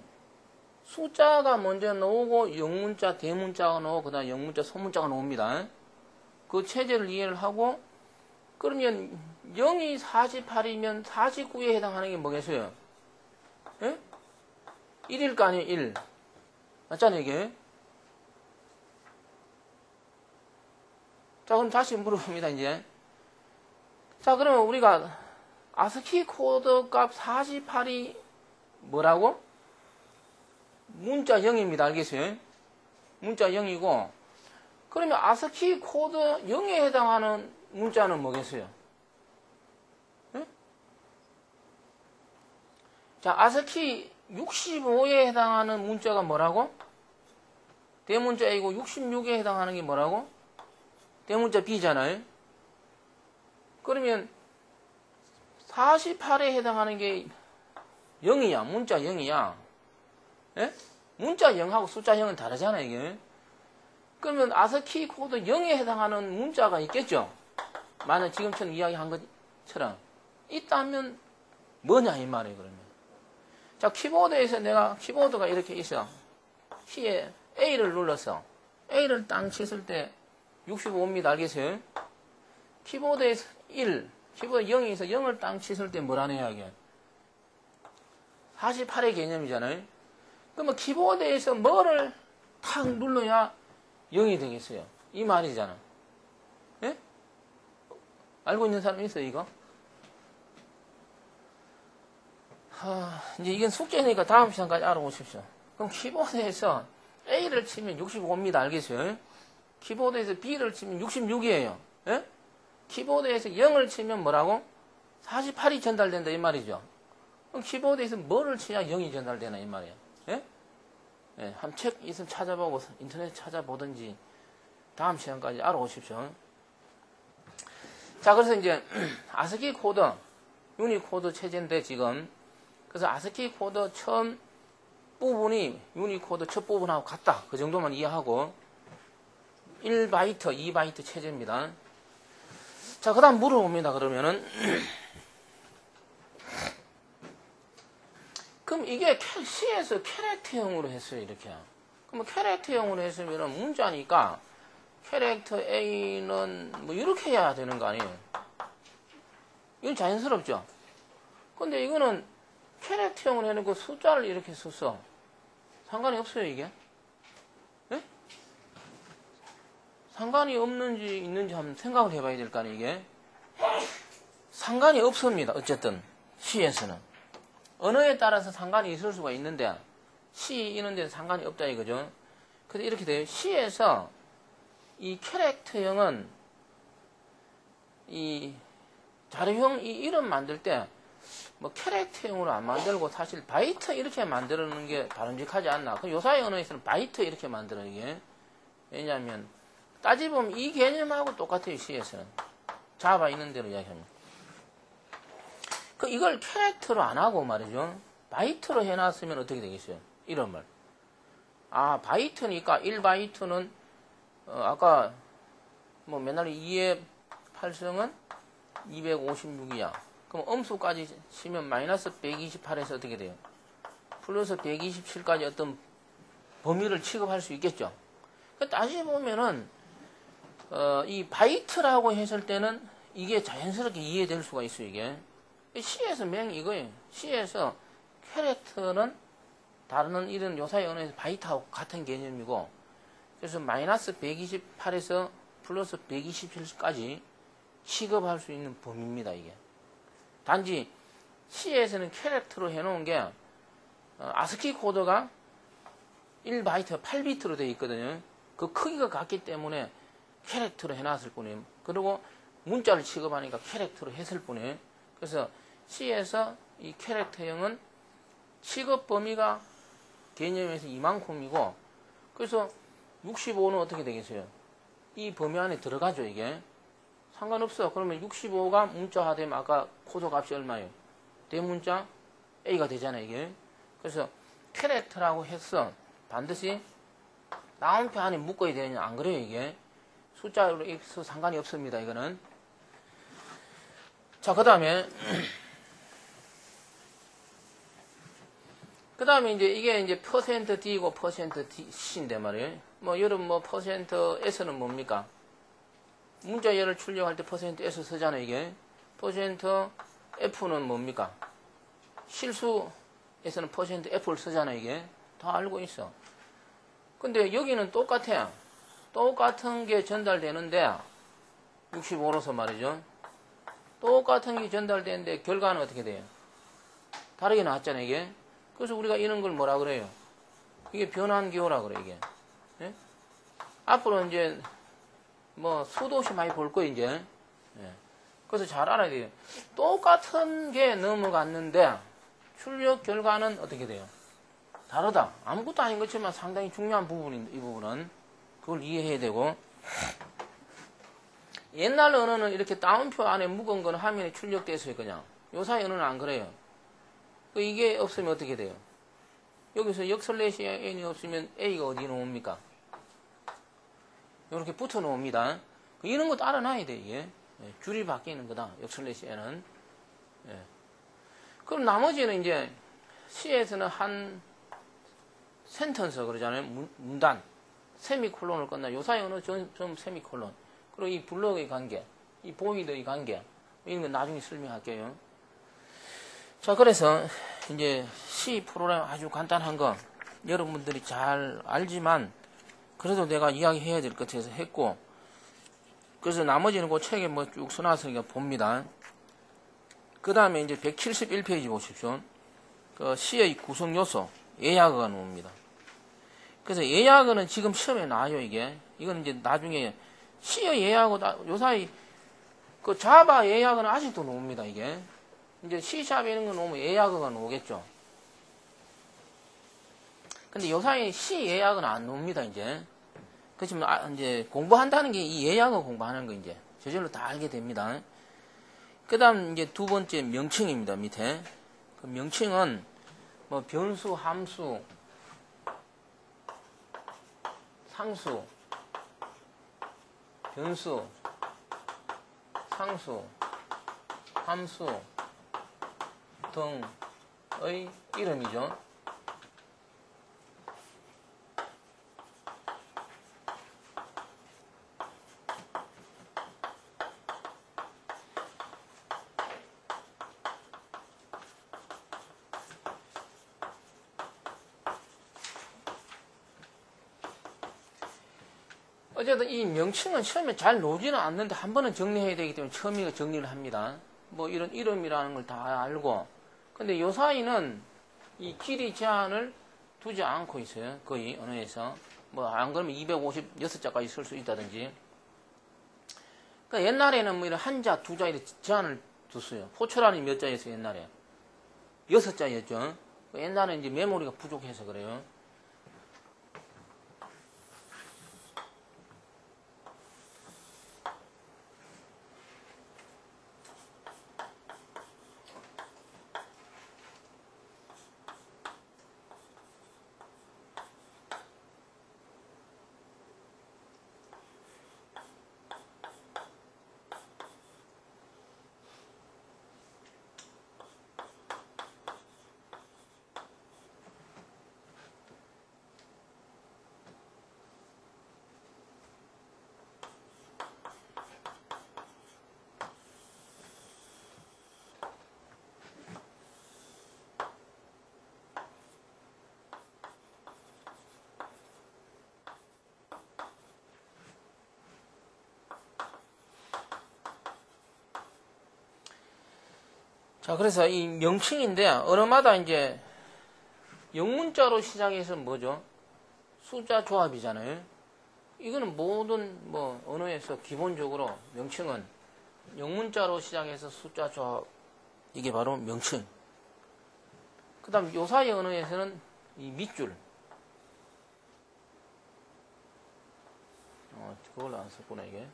숫자가 먼저 나오고 영문자, 대문자가 나오고 그 다음에 영문자, 소문자가 나옵니다. 그 체제를 이해를 하고 그러면 0이 48이면 49에 해당하는 게 뭐겠어요? 예? 1일 거 아니에요, 1. 맞잖아요, 이게. 자, 그럼 다시 물어봅니다, 이제. 자, 그러면 우리가 아스키 코드 값 48이 뭐라고? 문자 0입니다. 알겠어요? 문자 0이고, 그러면 아스키 코드 0에 해당하는 문자는 뭐겠어요? 네? 자, 아스키 65에 해당하는 문자가 뭐라고? 대문자 A고 66에 해당하는 게 뭐라고? 대문자 B잖아요. 그러면 48에 해당하는 게 0이야. 문자 0이야. 예? 문자 0하고 숫자 0은 다르잖아요, 이게. 그러면 아스키 코드 0에 해당하는 문자가 있겠죠? 만약 지금처럼 이야기한 것처럼 있다면 뭐냐 이 말이에요. 그러면 자, 키보드에서 내가 키보드가 이렇게 있어. 키에 A를 눌렀어. A를 땅 쳤을 때 65입니다. 알겠어요? 키보드에서 1, 키보드 0에서 0을 땅 쳤을 때 뭐라네요, 이게? 48의 개념이잖아요. 그러면 키보드에서 뭐를 탁 눌러야 0이 되겠어요? 이 말이잖아. 예? 알고 있는 사람 있어요, 이거? 이제 이건 숙제니까 다음 시간까지 알아보십시오. 그럼 키보드에서 A를 치면 65입니다. 알겠어요? 키보드에서 B를 치면 66이에요. 예? 키보드에서 0을 치면 뭐라고? 48이 전달된다 이 말이죠. 그럼 키보드에서 뭐를 치야 0이 전달되나 이 말이에요. 예? 예, 한번 책 있으면 찾아보고 인터넷 찾아보든지 다음 시간까지 알아보십시오. 자, 그래서 이제 아스키 코드, 유니코드 체제인데 지금 그래서 아스키 코드 처음 부분이 유니코드 첫 부분하고 같다. 그 정도만 이해하고 1바이트, 2바이트 체제입니다. 자, 그 다음 물어봅니다. 그러면은 그럼 이게 C에서 캐릭터형으로 했어요. 이렇게. 그럼 캐릭터형으로 했으면 문자니까 캐릭터 A는 뭐 이렇게 해야 되는 거 아니에요? 이건 자연스럽죠? 근데 이거는 캐릭터형으로 해놓고 숫자를 이렇게 썼어. 상관이 없어요, 이게? 네? 상관이 없는지 있는지 한번 생각을 해봐야 될 거 아니에요, 이게? 상관이 없습니다. 어쨌든 C에서는. 언어에 따라서 상관이 있을 수가 있는데 C 이런 데는 상관이 없다 이거죠. 그래서 이렇게 돼요. C에서 이 캐릭터형은 이 자료형 이 이름 만들 때 뭐 캐릭터형으로 안 만들고 사실 바이트 이렇게 만드는 게 바람직하지 않나. 그 요사이 언어에서는 바이트 이렇게 만들어요, 이게. 왜냐하면 따지보면 이 개념하고 똑같아요, C에서는. 자바 있는 대로 이야기합니다. 그 이걸 캐릭터로 안 하고 말이죠. 바이트로 해놨으면 어떻게 되겠어요? 이름을. 아, 바이트니까 1바이트는 아까 뭐 맨날 2의 8승은 256이야. 그럼 음수까지 치면 마이너스 128에서 어떻게 돼요? 플러스 127까지 어떤 범위를 취급할 수 있겠죠. 따지보면은 이 바이트라고 했을 때는 이게 자연스럽게 이해될 수가 있어요. 이게 C에서 맹 이거예요. C에서 캐릭터는 다른 이런 요사이 언어에서 바이트하고 같은 개념이고, 그래서 마이너스 128에서 플러스 127까지 취급할 수 있는 범위입니다. 이게. 단지 C에서는 캐릭터로 해놓은 게 아스키 코드가 1바이트가 8비트로 되어 있거든요. 그 크기가 같기 때문에 캐릭터로 해놨을 뿐이에요. 그리고 문자를 취급하니까 캐릭터로 했을 뿐이에요. 그래서 C에서 이 캐릭터형은 취급 범위가 개념에서 이만큼이고, 그래서 65는 어떻게 되겠어요? 이 범위 안에 들어가죠, 이게. 상관없어. 그러면 65가 문자화되면 아까 코드 값이 얼마예요? 대문자 A가 되잖아요, 이게. 그래서 캐릭터라고 해서 반드시 나온표 안에 묶어야 되느냐, 안 그래요, 이게. 숫자로 해서 상관이 없습니다, 이거는. 자, 그 다음에 이제 이게 이제 %D고 %C인데 말이에요. 뭐 여러분 뭐 %S는 뭡니까? 문자열을 출력할 때 %S 쓰잖아요, 이게. %F는 뭡니까? 실수에서는 %F를 쓰잖아요, 이게. 다 알고 있어. 근데 여기는 똑같아요. 똑같은 게 전달되는데 65로서 말이죠. 똑같은 게 전달되는데 결과는 어떻게 돼요? 다르게 나왔잖아요, 이게. 그래서 우리가 이런 걸 뭐라 그래요? 이게 변환기호라 그래, 이게. 예? 앞으로 이제 뭐 수도 없이 많이 볼 거예요, 이제. 예. 그래서 잘 알아야 돼요. 똑같은 게 넘어갔는데 출력 결과는 어떻게 돼요? 다르다. 아무것도 아닌 것지만 상당히 중요한 부분입니다. 이 부분은. 그걸 이해해야 되고. 옛날 언어는 이렇게 다운표 안에 묵은 거는 화면에 출력됐어요, 그냥. 요사이 언어는 안 그래요. 이게 없으면 어떻게 돼요? 여기서 역설레시 N이 없으면 A가 어디 나옵니까? 이렇게 붙어 놓습니다. 이런 것도 알아놔야 돼, 이게. 예, 줄이 바뀌는 거다, 역설레시에는. 예. 그럼 나머지는 이제, C에서는 한 센턴스 그러잖아요. 문단. 세미콜론을 끝나. 요사이 언어 좀 세미콜론. 그리고 이 블럭의 관계, 이 보이드의 관계. 이런 건 나중에 설명할게요. 자, 그래서 이제 C 프로그램 아주 간단한 거 여러분들이 잘 알지만 그래도 내가 이야기해야 될 것 같아서 했고, 그래서 나머지는 그 책에 뭐 쭉 써놔서 봅니다. 그 다음에 이제 171페이지 보십시오. 그 C의 구성 요소, 예약어가 나옵니다. 그래서 예약어는 지금 시험에 나와요, 이게. 이건 이제 나중에 C의 예약어, 요사이 그 자바 예약어는 아직도 나옵니다, 이게. 이제 C샵에 있는 거 나오면 예약어가 나오겠죠. 근데 요사이 C 예약은 안 나옵니다, 이제. 그렇지만, 이제 공부한다는 게 이 예약어 공부하는 거 이제. 저절로 다 알게 됩니다. 그 다음 이제 두 번째 명칭입니다, 밑에. 그 명칭은 뭐 변수, 함수, 상수, 변수, 상수, 함수 등의 이름이죠. 어쨌든 이 명칭은 처음에 잘 나오지는 않는데 한 번은 정리해야 되기 때문에 처음에 정리를 합니다. 뭐 이런 이름이라는 걸 다 알고. 근데 요 사이는 이 길이 제한을 두지 않고 있어요. 거의 언어에서. 뭐 안 그러면 256자까지 쓸 수 있다든지. 그러니까 옛날에는 뭐 이런 한자, 두자 이렇게 제한을 뒀어요. 포철안이 몇 자였어요, 옛날에? 6자였죠. 옛날에 이제 메모리가 부족해서 그래요. 자, 그래서 이 명칭인데, 언어마다 이제, 영문자로 시작해서 뭐죠? 숫자 조합이잖아요. 이거는 모든 뭐, 언어에서 기본적으로 명칭은 영문자로 시작해서 숫자 조합, 이게 바로 명칭. 그 다음 요사이 언어에서는 이 밑줄. 그걸 안 썼구나, 이게.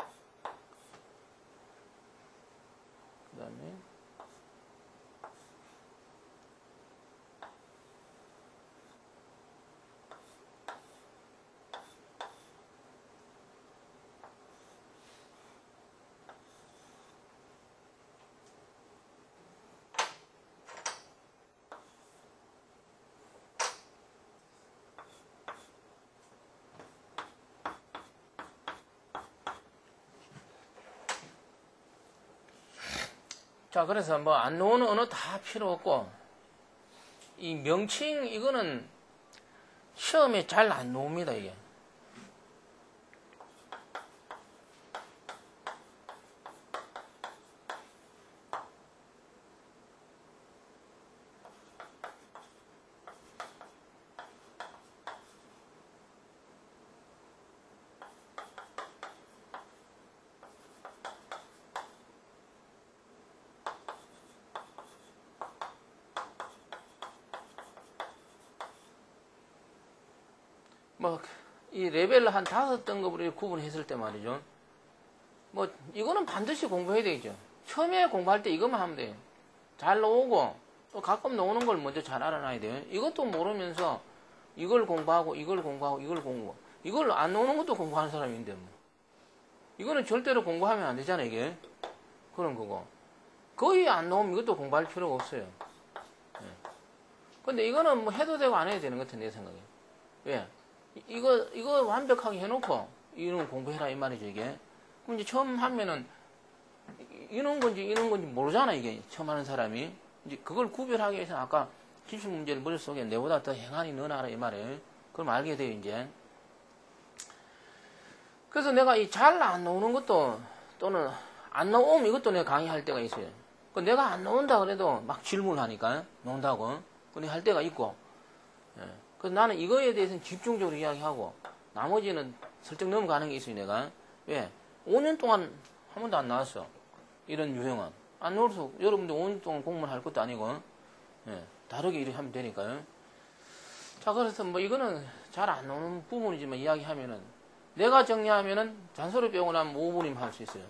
그 다음에, 자, 그래서 뭐 안 나오는 언어 다 필요 없고, 이 명칭, 이거는 시험에 잘 안 나옵니다, 이게. 뭐, 이 레벨을 한 5등급으로 구분했을 때 말이죠. 뭐, 이거는 반드시 공부해야 되겠죠. 처음에 공부할 때 이것만 하면 돼요. 잘 나오고, 또 가끔 나오는 걸 먼저 잘 알아놔야 돼요. 이것도 모르면서 이걸 공부하고, 이걸 공부하고, 이걸 공부하고. 이걸 안 나오는 것도 공부하는 사람인데, 뭐. 이거는 절대로 공부하면 안 되잖아, 이게. 그런 거고. 거의 안 나오면 이것도 공부할 필요가 없어요. 예. 근데 이거는 뭐 해도 되고 안 해도 되는 것 같아, 내 생각에. 왜? 이거 완벽하게 해놓고, 이런 공부해라, 이 말이죠, 이게. 그럼 이제 처음 하면은, 이런 건지 모르잖아, 이게. 처음 하는 사람이. 이제 그걸 구별하기 위해서 아까 기출 문제를 머릿속에 내보다 더 행한히 넣어놔라, 이 말이에요. 그럼 알게 돼요, 이제. 그래서 내가 이 잘 안 나오는 것도, 또는 안 나오면 이것도 내가 강의할 때가 있어요. 그 내가 안 나온다 그래도 막 질문을 하니까, 나온다고. 근데 할 때가 있고. 예. 그래서 나는 이거에 대해서는 집중적으로 이야기하고, 나머지는 슬쩍 넘어가는 게 있어요, 내가. 왜? 5년 동안 한 번도 안 나왔어. 이런 유형은. 안 나와서 여러분들 5년 동안 공부를 할 것도 아니고, 예. 다르게 이렇게 하면 되니까요. 자, 그래서 뭐 이거는 잘 안 나오는 부분이지만 이야기하면은, 내가 정리하면은 잔소리 빼고 나면 5분이면 할 수 있어요.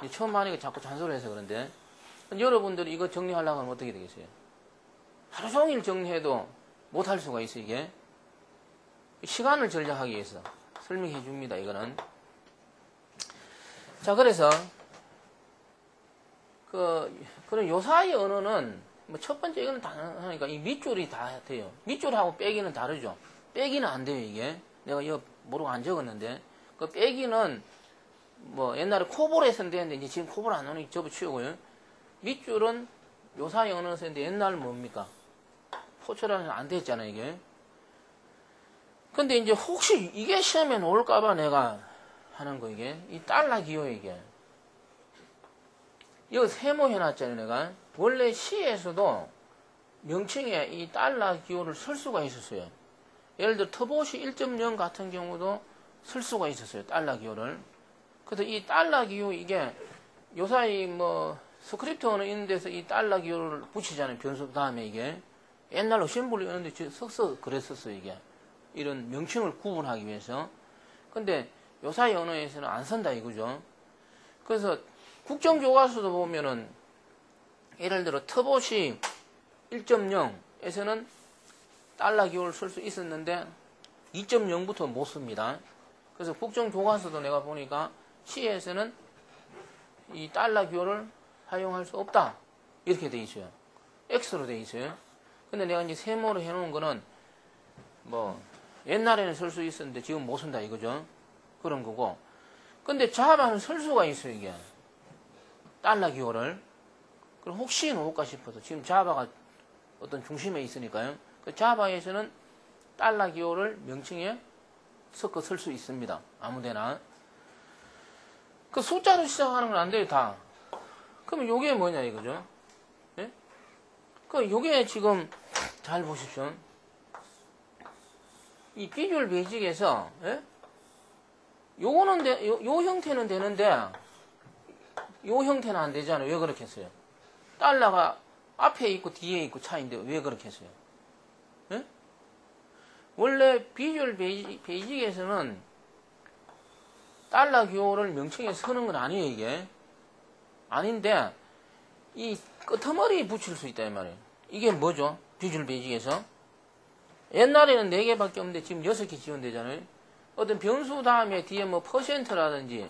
처음 하니까 자꾸 잔소리 해서 그런데, 여러분들이 이거 정리하려고 하면 어떻게 되겠어요? 하루 종일 정리해도 못 할 수가 있어요, 이게. 시간을 절약하기 위해서 설명해 줍니다, 이거는. 자, 그래서, 그런 요사이 언어는, 뭐 첫 번째 이거는 단어하니까 이 밑줄이 다 돼요. 밑줄하고 빼기는 다르죠. 빼기는 안 돼요, 이게. 내가 이거 모르고 안 적었는데. 그 빼기는, 뭐 옛날에 코보를 했었는데, 이제 지금 코보를 안 하는 게 접어치우고요. 밑줄은 요사이 언어는 썼는데 옛날은 뭡니까? 포철하는 안 됐잖아요, 이게. 근데 이제 혹시 이게 시험에 나올까봐 내가 하는 거, 이게. 이 달러 기호, 이게. 이거 세모 해놨잖아요, 내가. 원래 시에서도 명칭에 이 달러 기호를 쓸 수가 있었어요. 예를 들어, 터보시 1.0 같은 경우도 쓸 수가 있었어요, 달러 기호를. 그래서 이 달러 기호, 이게 요사이 뭐, 스크립트 언어 있는 데서 이 달러 기호를 붙이잖아요, 변수 다음에 이게. 옛날로 심볼이 있는데 석서 그랬었어요, 이게. 이런 명칭을 구분하기 위해서. 근데 요사이 언어에서는 안 쓴다 이거죠. 그래서 국정교과서도 보면은 예를 들어 터보시 1.0에서는 달러 기호를 쓸 수 있었는데 2.0부터 못 씁니다. 그래서 국정교과서도 내가 보니까 시에서는 이 달러 기호를 사용할 수 없다 이렇게 돼 있어요. X로 돼 있어요. 근데 내가 이제 세모로 해놓은 거는 뭐 옛날에는 쓸 수 있었는데 지금 못 쓴다 이거죠. 그런 거고. 근데 자바는 쓸 수가 있어요, 이게. 달러 기호를. 그럼 혹시 놓을까 싶어서 지금 자바가 어떤 중심에 있으니까요. 그 자바에서는 달러 기호를 명칭에 섞어 쓸 수 있습니다. 아무데나. 그 숫자로 시작하는 건 안 돼요, 다. 그러면 요게 뭐냐 이거죠. 예? 그 요게 지금 잘 보십시오. 이 비주얼 베이직에서 예? 요거는 요 형태는 되는데 요 형태는 안 되잖아요. 왜 그렇게 했어요? 달러가 앞에 있고 뒤에 있고 차인데 왜 그렇게 했어요? 예? 원래 비주얼 베이직에서는 달러 기호를 명칭에 서는 건 아니에요, 이게. 아닌데 이 끄트머리 붙일 수 있다 이 말이에요. 이게 뭐죠? 비주얼 베이직에서 옛날에는 4개밖에 없는데 지금 6개 지원되잖아요. 어떤 변수 다음에 뒤에 뭐 퍼센트라든지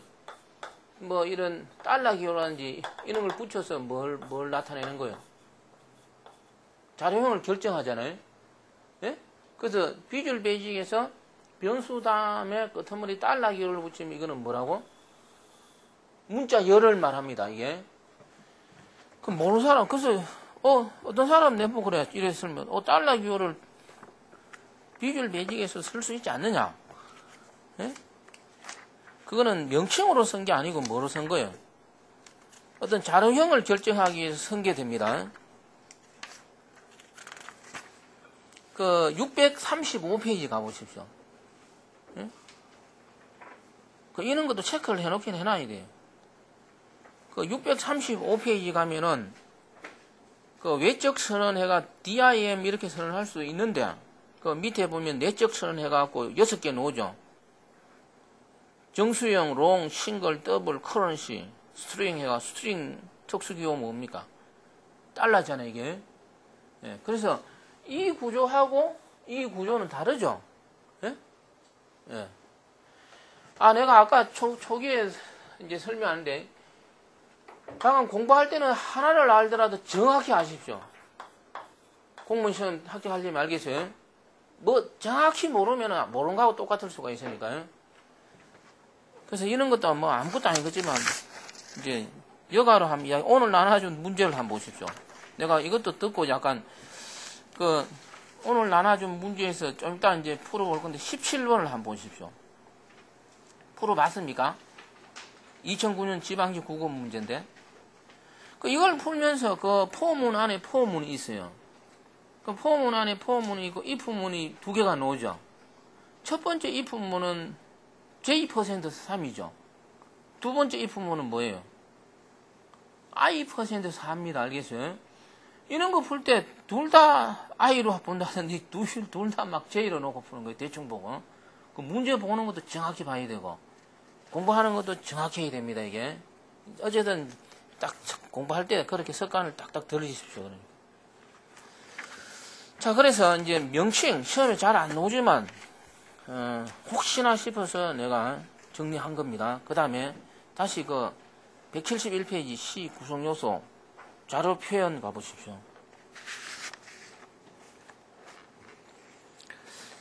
뭐 이런 달러 기호라든지 이런 걸 붙여서 뭘 나타내는 거예요. 자료형을 결정하잖아요. 예? 그래서 비주얼 베이직에서 변수 다음에 끄트머리 달러 기호를 붙이면 이거는 뭐라고? 문자 열을 말합니다, 이게. 그럼 모르는 사람, 그래서 어떤 사람 내보고 그래. 이랬으면 달러 기호를 비주얼 베이직에서 쓸 수 있지 않느냐? 예? 그거는 명칭으로 쓴 게 아니고 뭐로 쓴 거예요? 어떤 자료형을 결정하기 위해서 쓴 게 됩니다. 그 635페이지 가보십시오. 예? 그 이런 것도 체크를 해놓긴 해놔야 돼요. 그 635페이지 가면은 그 외적 선언해가 DIM 이렇게 선언할 수 있는데 그 밑에 보면 내적 선언 해갖고 6개 나오죠. 정수형, 롱, 싱글, 더블, 커런시, 스트링 해가 스트링 특수기호 뭡니까? 달러잖아요, 이게. 예, 그래서 이 구조하고 이 구조는 다르죠. 예? 예. 아, 내가 아까 초기에 이제 설명하는데, 방금 공부할 때는 하나를 알더라도 정확히 아십시오. 공무원 시험 합격하려면 알겠어요? 뭐 정확히 모르면 모르는 거하고 똑같을 수가 있으니까요. 그래서 이런 것도 뭐 아무것도 아니겠지만 이제 여가로 한번 이야기, 오늘 나눠준 문제를 한번 보십시오. 내가 이것도 듣고 약간 오늘 나눠준 문제에서 좀 이따 이제 풀어볼 건데 17번을 한번 보십시오. 풀어봤습니까? 2009년 지방시 국어 문제인데 이걸 풀면서 그 포문 안에 포문이 있어요. 그 포문 안에 포문이 있고 if문이 두 개가 나오죠. 첫 번째 if문은 j%3이죠. 두 번째 if문은 뭐예요? i%4입니다. 알겠어요? 이런 거 풀 때 둘 다 i로 본다든지 둘 다 막 j로 놓고 푸는 거예요. 대충 보고. 그 문제 보는 것도 정확히 봐야 되고 공부하는 것도 정확히 해야 됩니다. 이게 어쨌든 딱 공부할 때 그렇게 습관을 딱딱 들으십시오. 그러니까. 자, 그래서 이제 명칭 시험에 잘 안 나오지만 혹시나 싶어서 내가 정리한 겁니다. 그 다음에 다시 171페이지 시 구성요소 자료 표현 가보십시오.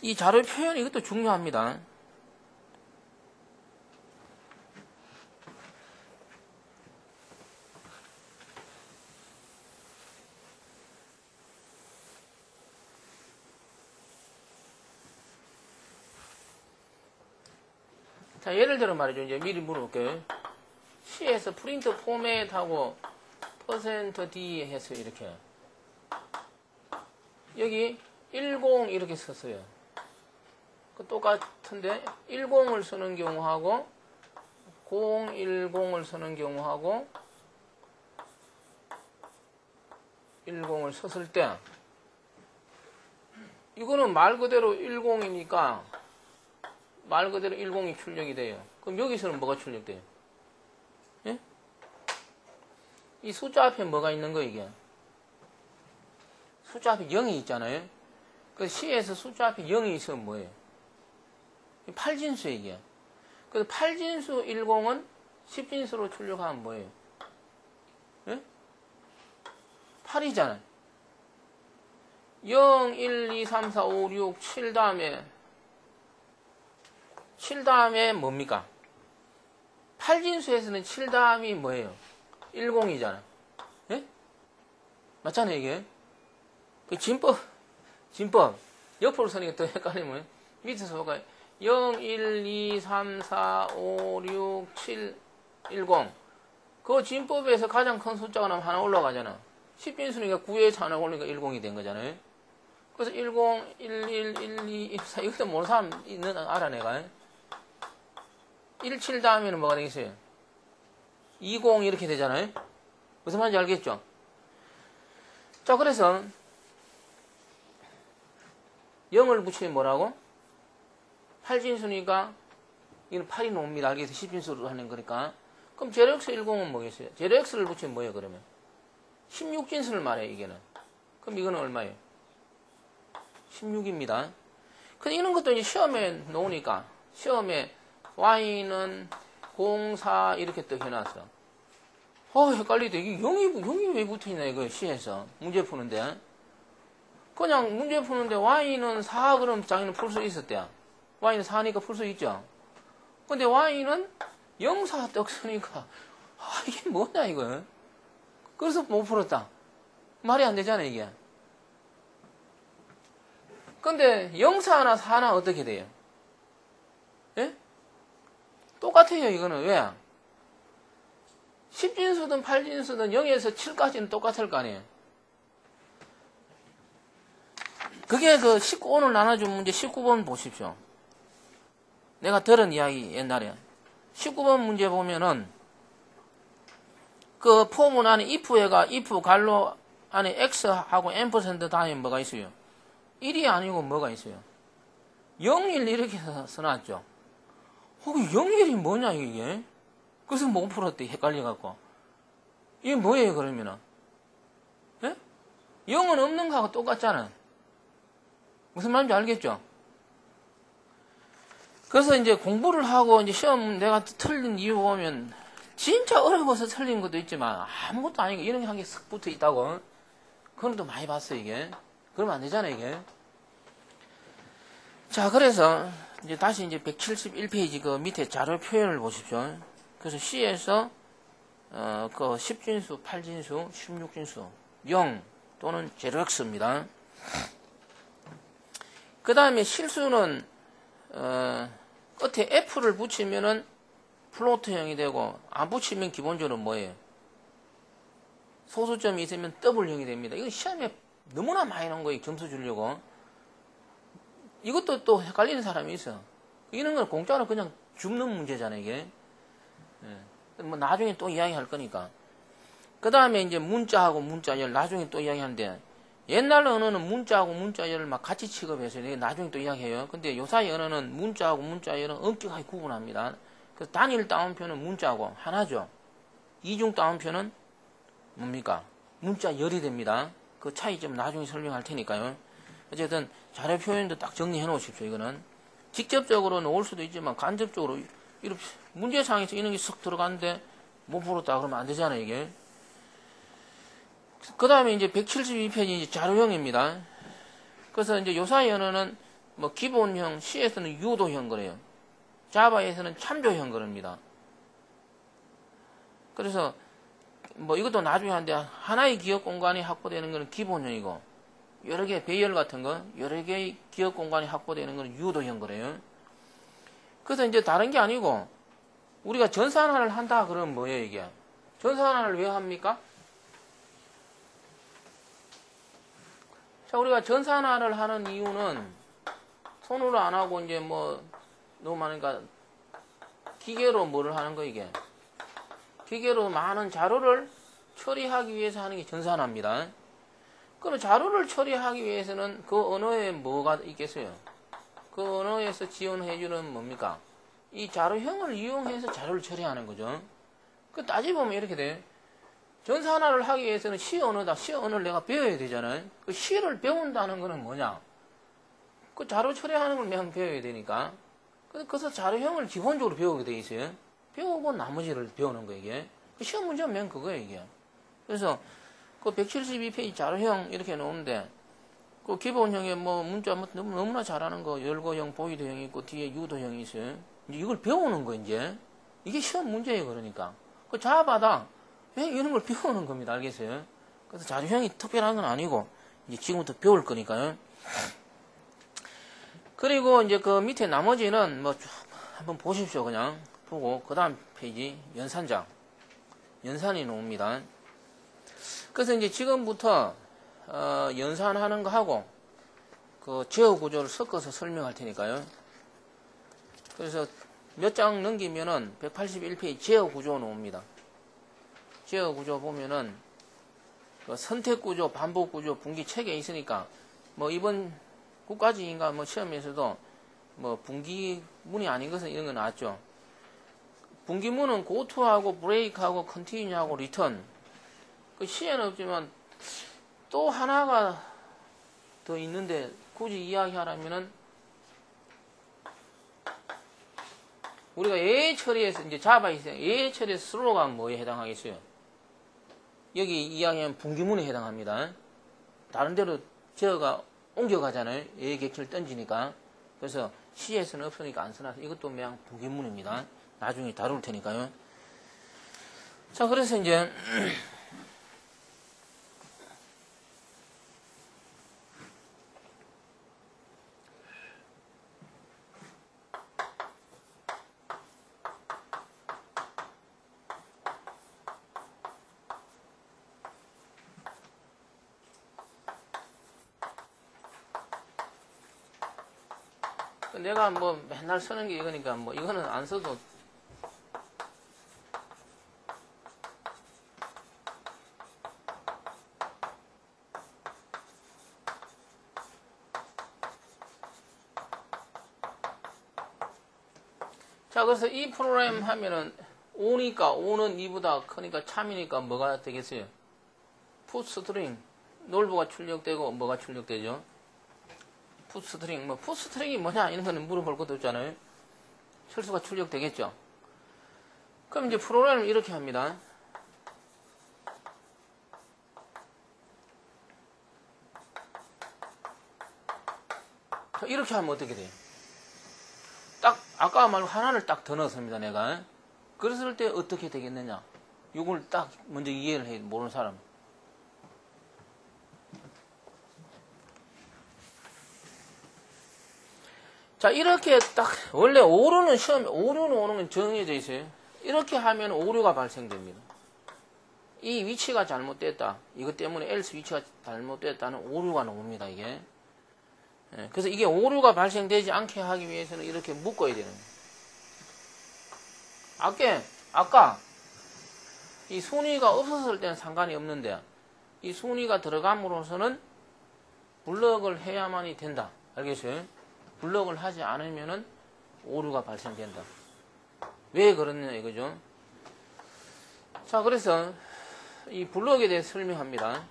이 자료 표현 이것도 중요합니다. 자, 예를 들어 말이죠. 이제 미리 물어볼게요. C에서 프린트 포맷하고 %D 해서 이렇게 여기 10 이렇게 썼어요. 똑같은데 10을 쓰는 경우하고 010을 쓰는 경우하고 10을 썼을 때 이거는 말 그대로 10이니까 말 그대로 10이 출력이 돼요. 그럼 여기서는 뭐가 출력돼요? 예? 이 숫자 앞에 뭐가 있는 거 이게? 숫자 앞에 0이 있잖아요. 그 C에서 숫자 앞에 0이 있으면 뭐예요? 8진수에 이게. 그래서 8진수 10은 10진수로 출력하면 뭐예요? 예? 8이잖아요. 0, 1, 2, 3, 4, 5, 6, 7 다음에 뭡니까? 8진수에서는 7 다음이 뭐예요? 10이잖아. 예? 맞잖아요, 이게. 그 진법. 옆으로 서니까 더 헷갈리면 밑에서 볼까요? 0, 1, 2, 3, 4, 5, 6, 7, 10. 그 진법에서 가장 큰 숫자가 나면 하나 올라가잖아. 10진수니까 9에서 하나 올리니까 10이 된 거잖아요. 그래서 10, 11, 12, 14, 이것도 모르는 사람 있는 알아, 내가. 17 다음에는 뭐가 되겠어요? 20 이렇게 되잖아요. 무슨 말인지 알겠죠? 자, 그래서 0을 붙이면 뭐라고? 8진수니까 이건 8이 나옵니다. 알겠어? 10진수로 하는 거니까. 그럼 제로X 10은 뭐겠어요? 제로X를 붙이면 뭐예요, 그러면? 16진수를 말해요, 이게는. 그럼 이거는 얼마예요? 16입니다. 근데 이런 것도 이제 시험에 나오니까 시험에 Y는 0, 4 이렇게 또 해놨어. 헷갈리다. 이게 0이 왜 붙어있나, 이거 시에서. 문제 푸는데. 그냥 문제 푸는데 Y는 4 그럼 자기는 풀 수 있었대요. Y는 4니까 풀 수 있죠. 근데 Y는 0, 4 떡 쓰니까 이게 뭐냐 이거. 그래서 못 풀었다. 말이 안 되잖아 이게. 근데 0, 4나 4나 어떻게 돼요? 예? 똑같아요 이거는. 왜? 10진수든 8진수든 0에서 7까지는 똑같을 거 아니에요. 그게 오늘 나눠준 문제 19번 보십시오. 내가 들은 이야기 옛날에 19번 문제 보면은 그 포문 안에 if 갈로 안에 x하고 n% 다음에 뭐가 있어요? 1이 아니고 뭐가 있어요? 0, 1 이렇게 써놨죠. 0, 1이 뭐냐 이게? 그래서 못 풀었대. 헷갈려갖고. 이게 뭐예요 그러면은? 예? 0은 없는 거하고 똑같잖아. 무슨 말인지 알겠죠? 그래서 이제 공부를 하고 이제 시험 내가 틀린 이유 보면 진짜 어려워서 틀린 것도 있지만 아무것도 아니고 이런 게 한 개 쓱 붙어 있다고. 그런 것도 많이 봤어 이게. 그러면 안 되잖아 이게. 자, 그래서 이제 다시 이제 171페이지 그 밑에 자료 표현을 보십시오. 그래서 C에서 그 10진수, 8진수, 16진수 0 또는 제로X입니다. 그 다음에 실수는 끝에 F를 붙이면은 플로트형이 되고 안 붙이면 기본적으로 뭐예요? 소수점이 있으면 더블형이 됩니다. 이거 시험에 너무나 많이 나온 거예요. 점수 주려고. 이것도 또 헷갈리는 사람이 있어. 이런 건 공짜로 그냥 줍는 문제잖아요, 이게. 뭐 나중에 또 이야기할 거니까. 그 다음에 이제 문자하고 문자열 나중에 또 이야기하는데, 옛날 언어는 문자하고 문자열을 막 같이 취급해서 나중에 또 이야기해요. 근데 요사이 언어는 문자하고 문자열은 엄격하게 구분합니다. 그래서 단일 따옴표는 문자고 하나죠. 이중 따옴표는 뭡니까? 문자열이 됩니다. 그 차이점 나중에 설명할 테니까요. 어쨌든 자료 표현도 딱 정리해 놓으십시오. 이거는 직접적으로는 올 수도 있지만 간접적으로 이렇게 문제상에서 이런 게 쏙 들어가는데 못 풀었다 그러면 안 되잖아요, 이게. 그 다음에 이제 172페이지 자료형입니다. 그래서 이제 요사이 언어는 뭐 기본형, C에서는 유도형 그래요. 자바에서는 참조형 그럽니다. 그래서 뭐 이것도 나중에 하는데 하나의 기억 공간이 확보되는 것은 기본형이고 여러 개 배열 같은 거 여러 개의 기억 공간이 확보되는 것은 유도형 그래요. 그래서 이제 다른 게 아니고 우리가 전산화를 한다 그러면 뭐예요 이게? 전산화를 왜 합니까? 자, 우리가 전산화를 하는 이유는 손으로 안 하고 이제 뭐 너무 많으니까 기계로 뭐를 하는 거 이게? 기계로 많은 자료를 처리하기 위해서 하는 게 전산화입니다. 그럼 자료를 처리하기 위해서는 그 언어에 뭐가 있겠어요? 그 언어에서 지원해주는 뭡니까? 이 자료형을 이용해서 자료를 처리하는 거죠. 그 따지보면 이렇게 돼. 전산화를 하기 위해서는 C 언어다. C 언어를 내가 배워야 되잖아요. 그 C를 배운다는 거는 뭐냐? 그 자료 처리하는 걸 매번 배워야 되니까. 그래서 자료형을 기본적으로 배우게 돼 있어요. 배우고 나머지를 배우는 거예요, 이게. 시험 문제는 맨 그거예요, 이게. 그래서 그 172페이지 자료형 이렇게 놓는데 그 기본형에 뭐 문자 너무나 잘하는 거 열거형, 보이드형이 있고 뒤에 유도형이 있어요. 이제 이걸 배우는 거 이제. 이게 시험 문제예요, 그러니까. 그 자바다. 왜 이런 걸 배우는 겁니다, 알겠어요? 그래서 자료형이 특별한 건 아니고 이제 지금부터 배울 거니까요. 그리고 이제 그 밑에 나머지는 뭐 쭉 한번 보십시오, 그냥. 보고 그 다음 페이지 연산장. 연산이 나옵니다. 그래서 이제 지금부터 연산하는 거 하고 그 제어 구조를 섞어서 설명할 테니까요. 그래서 몇 장 넘기면은 181페이지 제어 구조 나옵니다. 제어 구조 보면은 그 선택 구조, 반복 구조, 분기 체계 있으니까 뭐 이번 국가직인가 뭐 시험에서도 뭐 분기문이 아닌 것은 이런 거 나왔죠. 분기문은 고투하고 브레이크하고 컨티뉴하고 리턴. 그 시에는 없지만 또 하나가 더 있는데 굳이 이야기하라면은 우리가 예외 처리에서 이제 자바에서 예외 처리에서 슬로우가 뭐에 해당하겠어요? 여기 이야기하면 분기문에 해당합니다. 다른 데로 제어가 옮겨가잖아요. 예외 객체를 던지니까. 그래서 C에서는 없으니까 안 써놔서 이것도 그냥 분기문입니다. 나중에 다룰 테니까요. 자, 그래서 이제 내가 뭐 맨날 쓰는 게 이거니까 뭐 이거는 안 써도 자, 그래서 이 프로그램 하면은 5니까 5는 2보다 크니까 참이니까 뭐가 되겠어요? 풋스트링 놀부가 출력되고 뭐가 출력되죠? 풋스트링 뭐 풋스트링이 뭐냐 이런 거는 물어볼 것도 없잖아요. 철수가 출력되겠죠. 그럼 이제 프로그램을 이렇게 합니다. 자, 이렇게 하면 어떻게 돼요? 딱 아까 말고 하나를 딱 더 넣었습니다, 내가. 그랬을 때 어떻게 되겠느냐? 이걸 딱 먼저 이해를 해, 모르는 사람. 자, 이렇게 딱, 원래 오류는 시험에, 오류는 오는 건 정해져 있어요. 이렇게 하면 오류가 발생됩니다. 이 위치가 잘못됐다. 이것 때문에 else 위치가 잘못됐다는 오류가 나옵니다, 이게. 예, 그래서 이게 오류가 발생되지 않게 하기 위해서는 이렇게 묶어야 되는 거예요. 아까, 이 순위가 없었을 때는 상관이 없는데, 이 순위가 들어감으로서는 블럭을 해야만이 된다. 알겠어요? 블럭을 하지 않으면은 오류가 발생된다. 왜 그러느냐 이거죠. 자, 그래서 이 블럭에 대해 설명합니다.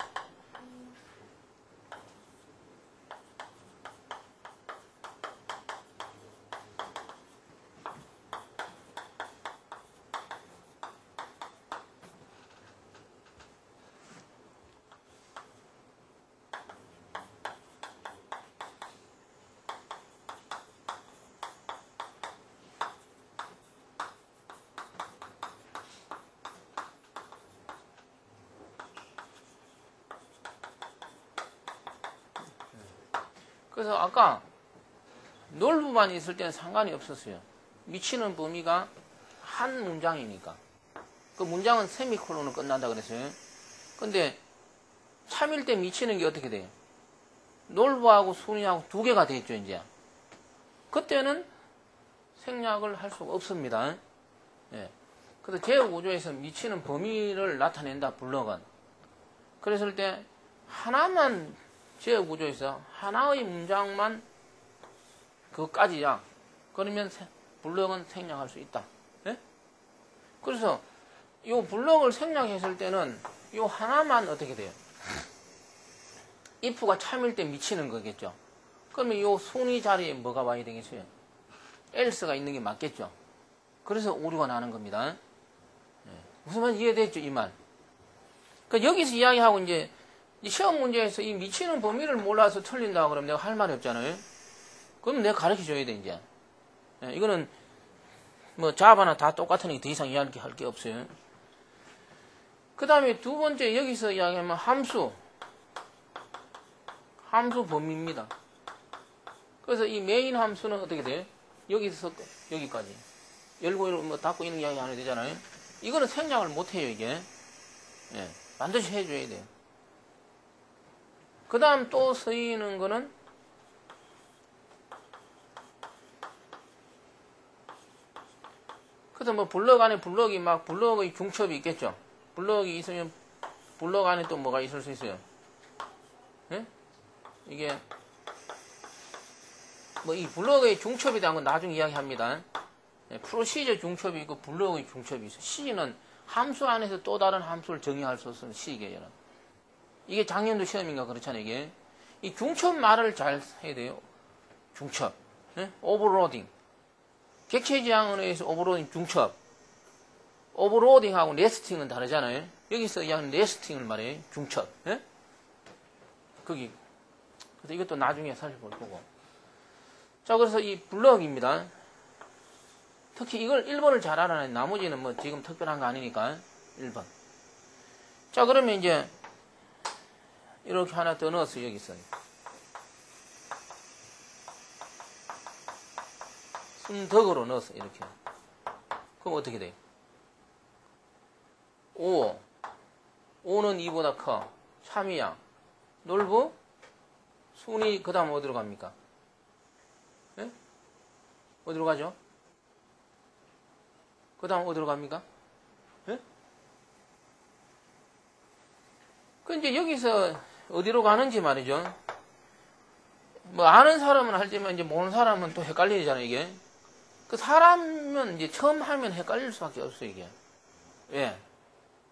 그래서 아까 놀부만 있을 때는 상관이 없었어요. 미치는 범위가 한 문장이니까. 그 문장은 세미콜론으로 끝난다 그랬어요. 근데 참일 때 미치는 게 어떻게 돼요? 놀부하고 순위하고 두 개가 됐죠, 이제. 그때는 생략을 할 수가 없습니다. 예. 그래서 제어구조에서 미치는 범위를 나타낸다, 블럭은. 그랬을 때 하나만 제어구조에서 하나의 문장만 그것까지야. 그러면 블럭은 생략할 수 있다. 예? 그래서 이 블럭을 생략했을 때는 이 하나만 어떻게 돼요? if가 참일 때 미치는 거겠죠. 그러면 이 순위 자리에 뭐가 와야 되겠어요? else가 있는 게 맞겠죠. 그래서 오류가 나는 겁니다. 예. 무슨 말 이해됐죠, 이 말? 그러니까 여기서 이야기하고 이제 시험 문제에서 이 미치는 범위를 몰라서 틀린다 그러면 내가 할 말이 없잖아요. 그럼 내가 가르쳐 줘야 돼, 이제. 예, 이거는 뭐 자바나 다 똑같으니까 더 이상 이야기할 게 없어요. 그 다음에 두 번째 여기서 이야기하면 함수 범위입니다. 그래서 이 메인 함수는 어떻게 돼요? 여기서 여기까지 열고 뭐 닫고 이런 이야기 안 해도 되잖아요. 이거는 생략을 못 해요, 이게. 예, 반드시 해줘야 돼요. 그 다음 또 쓰이는 거는 그래서 뭐 블럭 안에 블럭이 막 블럭의 중첩이 있겠죠. 블럭이 있으면 블럭 안에 또 뭐가 있을 수 있어요. 예? 이게 뭐 이 블럭의 중첩에 대한 건 나중에 이야기합니다. 예, 프로시저 중첩이 있고 블럭의 중첩이 있어요. C는 함수 안에서 또 다른 함수를 정의할 수 없는 C 계열은. 이게 작년도 시험인가 그렇잖아요, 이게. 이 중첩 말을 잘 해야 돼요. 중첩. 예? 오버로딩. 객체지향 언어에서 오버로딩 중첩. 오버로딩하고 네스팅은 다르잖아요. 여기서 이야기하는 네스팅을 말해요. 중첩. 예? 거기. 그래서 이것도 나중에 살펴볼 거고. 자, 그래서 이 블럭입니다. 특히 이걸 1번을 잘 알아놔요. 나머지는 뭐 지금 특별한 거 아니니까. 1번. 자, 그러면 이제 이렇게 하나 더 넣었어요, 여기서. 순덕으로 넣었어, 이렇게. 그럼 어떻게 돼요? 5. 5는 2보다 커. 3이야. 놀부? 순위, 그 다음 어디로 갑니까? 예? 어디로 가죠? 그 다음 어디로 갑니까? 예? 그 이제 여기서 어디로 가는지 말이죠. 뭐 아는 사람은 알지만 이제 모르는 사람은 또 헷갈리잖아요, 이게. 그 사람은 이제 처음 하면 헷갈릴 수밖에 없어요, 이게. 예.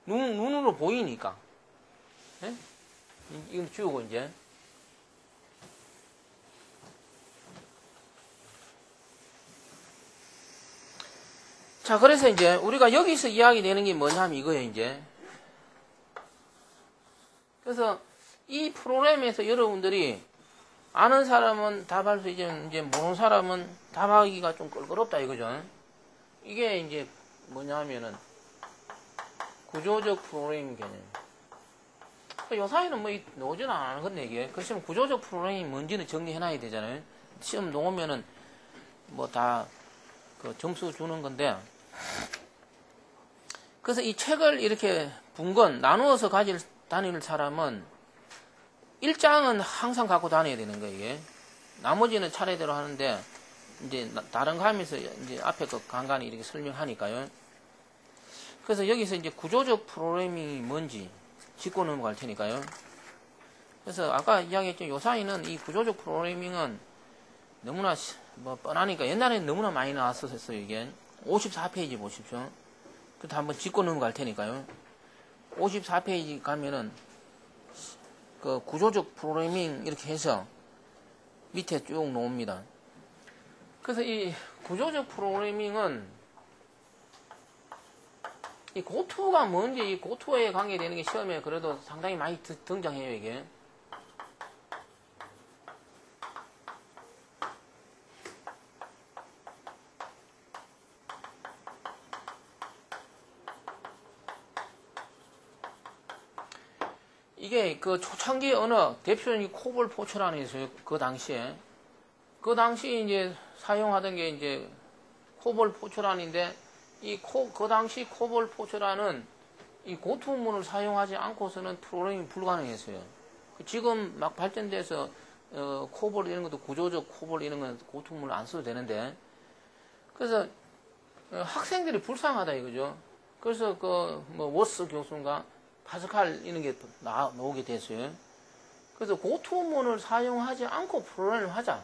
눈으로 보이니까. 예? 이건 지우고 이제. 자, 그래서 이제 우리가 여기서 이야기되는 게 뭐냐면 이거예요, 이제. 그래서 이 프로그램에서 여러분들이 아는 사람은 답할 수 있지만 이제 모르는 사람은 답하기가 좀 껄끄럽다 이거죠. 이게 이제 뭐냐면은 구조적 프로그래밍 개념. 요 사이는 뭐 나오지는 않은 건데 이게. 그렇지만 구조적 프로그래밍이 뭔지는 정리해놔야 되잖아요. 시험 놓으면은 뭐 다 그 점수 주는 건데. 그래서 이 책을 이렇게 분권 나누어서 다닐 사람은 1장은 항상 갖고 다녀야 되는 거예요, 이게. 나머지는 차례대로 하는데, 이제 다른 거 하면서 이제 앞에 거 간간히 이렇게 설명하니까요. 그래서 여기서 이제 구조적 프로그래밍이 뭔지 짚고 넘어갈 테니까요. 그래서 아까 이야기했죠. 요 사이는 이 구조적 프로그래밍은 너무나 뭐 뻔하니까 옛날에는 너무나 많이 나왔었어요, 이게. 54페이지 보십시오. 그것도 한번 짚고 넘어갈 테니까요. 54페이지 가면은 그 구조적 프로그래밍 이렇게 해서 밑에 쭉 놓습니다. 그래서 이 구조적 프로그래밍은 이 고투가 뭔지 이 고투에 관계되는 게 시험에 그래도 상당히 많이 등장해요, 이게. 이게 그 초창기 언어 대표적인 코볼 포츠라는 게 있어요. 그 당시에 이제 사용하던 게 이제 코볼 포츠란인데 그 당시 코볼 포츠란은 이 고투문을 사용하지 않고서는 프로그래밍이 불가능했어요. 지금 막 발전돼서 코볼 이런 것도 구조적 코볼 이런 건 고투문을 안 써도 되는데 그래서 학생들이 불쌍하다 이거죠. 그래서 그 뭐 워스 교수인가 파스칼 이런 게 나오게 됐어요. 그래서 고투문을 사용하지 않고 프로그램을 하자.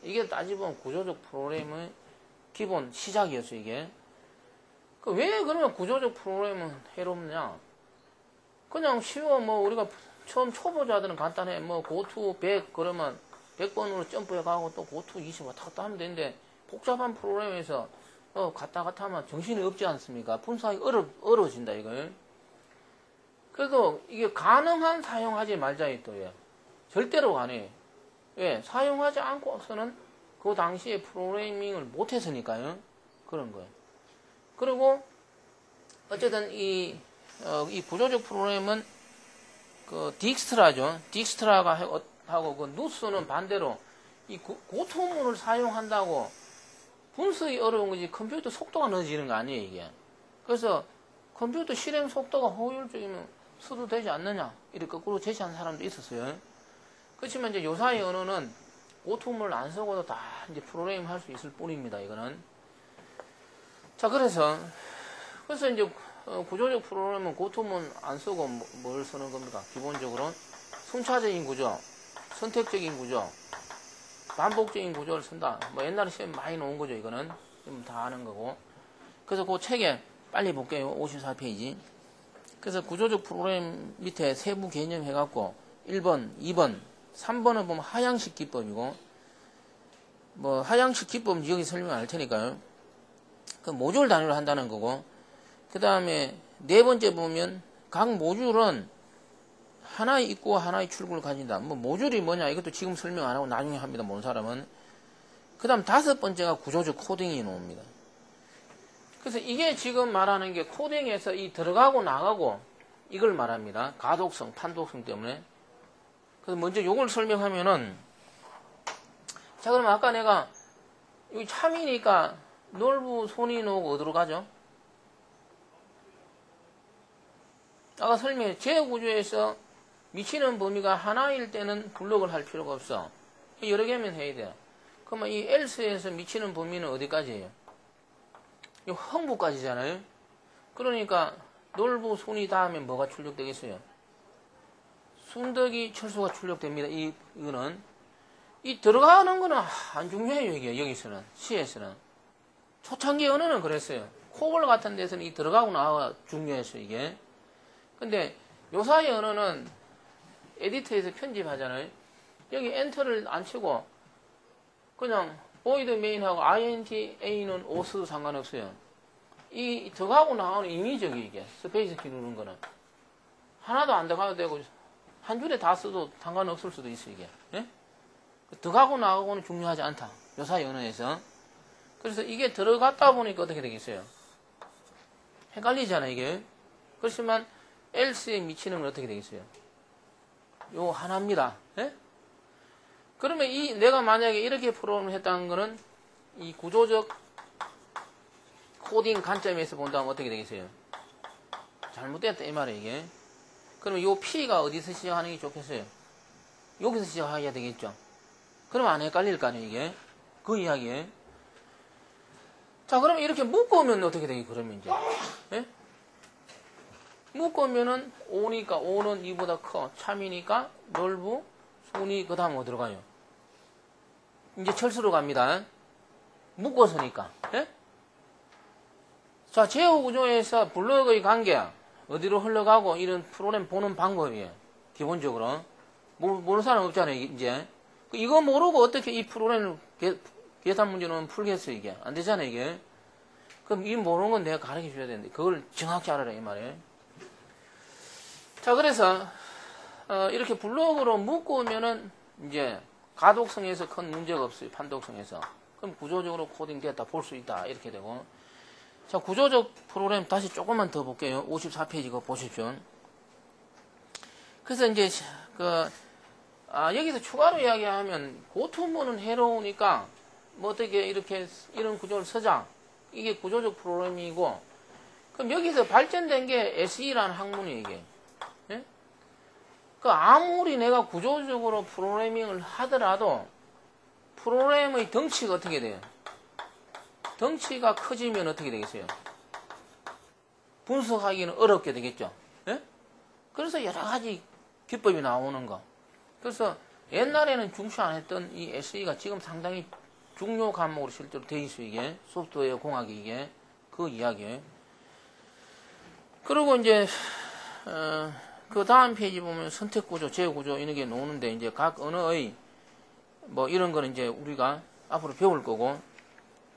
이게 따지면 구조적 프로그램의 기본 시작이었어요, 이게. 왜 그러면 구조적 프로그램은 해롭냐? 그냥 쉬워, 뭐, 우리가 처음 초보자들은 간단해. 뭐, 고투 100, 그러면 100번으로 점프해 가고 또 고투 20 왔다 갔다 하면 되는데, 복잡한 프로그램에서, 갔다 갔다 하면 정신이 없지 않습니까? 분석하기 어려워진다, 이걸. 그래도 이게 가능한 사용하지 말자, 또, 예. 절대로 가능해. 예, 사용하지 않고서는 그 당시에 프로그래밍을 못했으니까요. 그런 거예요. 그리고, 어쨌든 이 구조적 프로그램은 그 딕스트라죠. 딕스트라가 하고 그 누스는 반대로 이 고투문을 사용한다고 분석이 어려운 거지 컴퓨터 속도가 늦어지는 거 아니에요, 이게. 그래서 컴퓨터 실행 속도가 효율적이면 써도 되지 않느냐 이렇게 거꾸로 제시하는 사람도 있었어요. 그렇지만 이제 요사이 언어는 고투문을 안 쓰고도 다 이제 프로그래밍 할 수 있을 뿐입니다, 이거는. 자, 그래서 이제 구조적 프로그램은 고투문 안 쓰고 뭘 쓰는 겁니까? 기본적으로 순차적인 구조, 선택적인 구조, 반복적인 구조를 쓴다. 뭐 옛날에 시험 많이 나온 거죠, 이거는. 지금 다 아는 거고. 그래서 그 책에 빨리 볼게요. 54페이지. 그래서 구조적 프로그램 밑에 세부 개념 해갖고 1번, 2번, 3번은 보면 하향식 기법이고 뭐 하향식 기법은 여기 설명 안 할 테니까요. 그 모듈 단위로 한다는 거고 그 다음에 네 번째 보면 각 모듈은 하나의 입구와 하나의 출구를 가진다. 뭐 모듈이 뭐냐 이것도 지금 설명 안 하고 나중에 합니다. 모르는 사람은. 그 다음 다섯 번째가 구조적 코딩이 나옵니다. 그래서 이게 지금 말하는 게 코딩에서 이 들어가고 나가고 이걸 말합니다. 가독성, 판독성 때문에. 그래서 먼저 요걸 설명하면은 자 그럼 아까 내가 여기 참이니까 놀부 손이 놓고 어디로 가죠? 아까 설명해 제구조에서 미치는 범위가 하나일 때는 블록을 할 필요가 없어. 여러 개면 해야 돼. 그러면 이 else에서 미치는 범위는 어디까지예요? 이 흥부까지잖아요. 그러니까 놀부 손이 닿으면 뭐가 출력되겠어요? 순덕이 철수가 출력됩니다. 이거는 이 들어가는 거는 안 중요해요. 이게 여기서는 C에서는 초창기 언어는 그랬어요. 코볼 같은 데서는 이 들어가고 나가 중요했어요. 이게. 근데 요사이 언어는 에디터에서 편집하잖아요. 여기 엔터를 안 치고 그냥 void main하고 int a는 5 써도 상관없어요. 이 들어가고 나오는 임의적이 이게 스페이스 키 누르는 거는 하나도 안 들어가도 되고 한 줄에 다 써도 상관없을 수도 있어 이게. 예? 들어가고 나가고는 중요하지 않다. 요사이 언어에서. 그래서 이게 들어갔다 보니까 어떻게 되겠어요? 헷갈리잖아 이게. 그렇지만 else에 미치는 건 어떻게 되겠어요? 요 하나입니다. 예? 그러면 이 내가 만약에 이렇게 프로그램을 했다는 거는 이 구조적 코딩 관점에서 본다면 어떻게 되겠어요? 잘못됐다 이 말이에요 이게. 그러면 요 P가 어디서 시작하는 게 좋겠어요? 여기서 시작해야 되겠죠. 그러면 안 헷갈릴 거 아니에요 이게. 그 이야기에. 자 그러면 이렇게 묶으면 어떻게 되겠어요? 그러면 이제. 예? 묶으면은 5니까 5는 2보다 커. 참이니까 넓고 순이 그 다음 어디로 가요? 이제 철수로 갑니다. 묶어서니까. 예? 자 제어 구조에서 블록의 관계 어디로 흘러가고 이런 프로그램 보는 방법이에요. 기본적으로. 모르는 사람 없잖아요 이제. 이거 모르고 어떻게 이 프로그램을 계산 문제는 풀겠어 이게. 안 되잖아요 이게. 그럼 이 모르는 건 내가 가르쳐 줘야 되는데 그걸 정확히 알아라 이 말이에요. 자 그래서 이렇게 블록으로 묶으면은 이제 가독성에서 큰 문제가 없어요. 판독성에서. 그럼 구조적으로 코딩됐다 볼 수 있다 이렇게 되고. 자 구조적 프로그램 다시 조금만 더 볼게요. 54페이지 거 보십시오. 그래서 이제 여기서 추가로 이야기하면 고투문은 해로우니까 뭐 어떻게 이렇게 이런 구조를 쓰자. 이게 구조적 프로그래밍이고. 그럼 여기서 발전된 게 SE라는 학문이에요 이게. 예? 그 아무리 내가 구조적으로 프로그래밍을 하더라도 프로그램의 덩치가 어떻게 돼요? 덩치가 커지면 어떻게 되겠어요? 분석하기는 어렵게 되겠죠. 예? 그래서 여러 가지 기법이 나오는 거. 그래서 옛날에는 중시 안 했던 이 SE가 지금 상당히 중요 과목으로 실제로 돼 있어요 이게. 소프트웨어 공학이 이게. 그 이야기예요. 그리고 이제 그 다음 페이지 보면 선택구조, 제어구조 이런 게 나오는데 이제 각 언어의 뭐 이런 거는 이제 우리가 앞으로 배울 거고.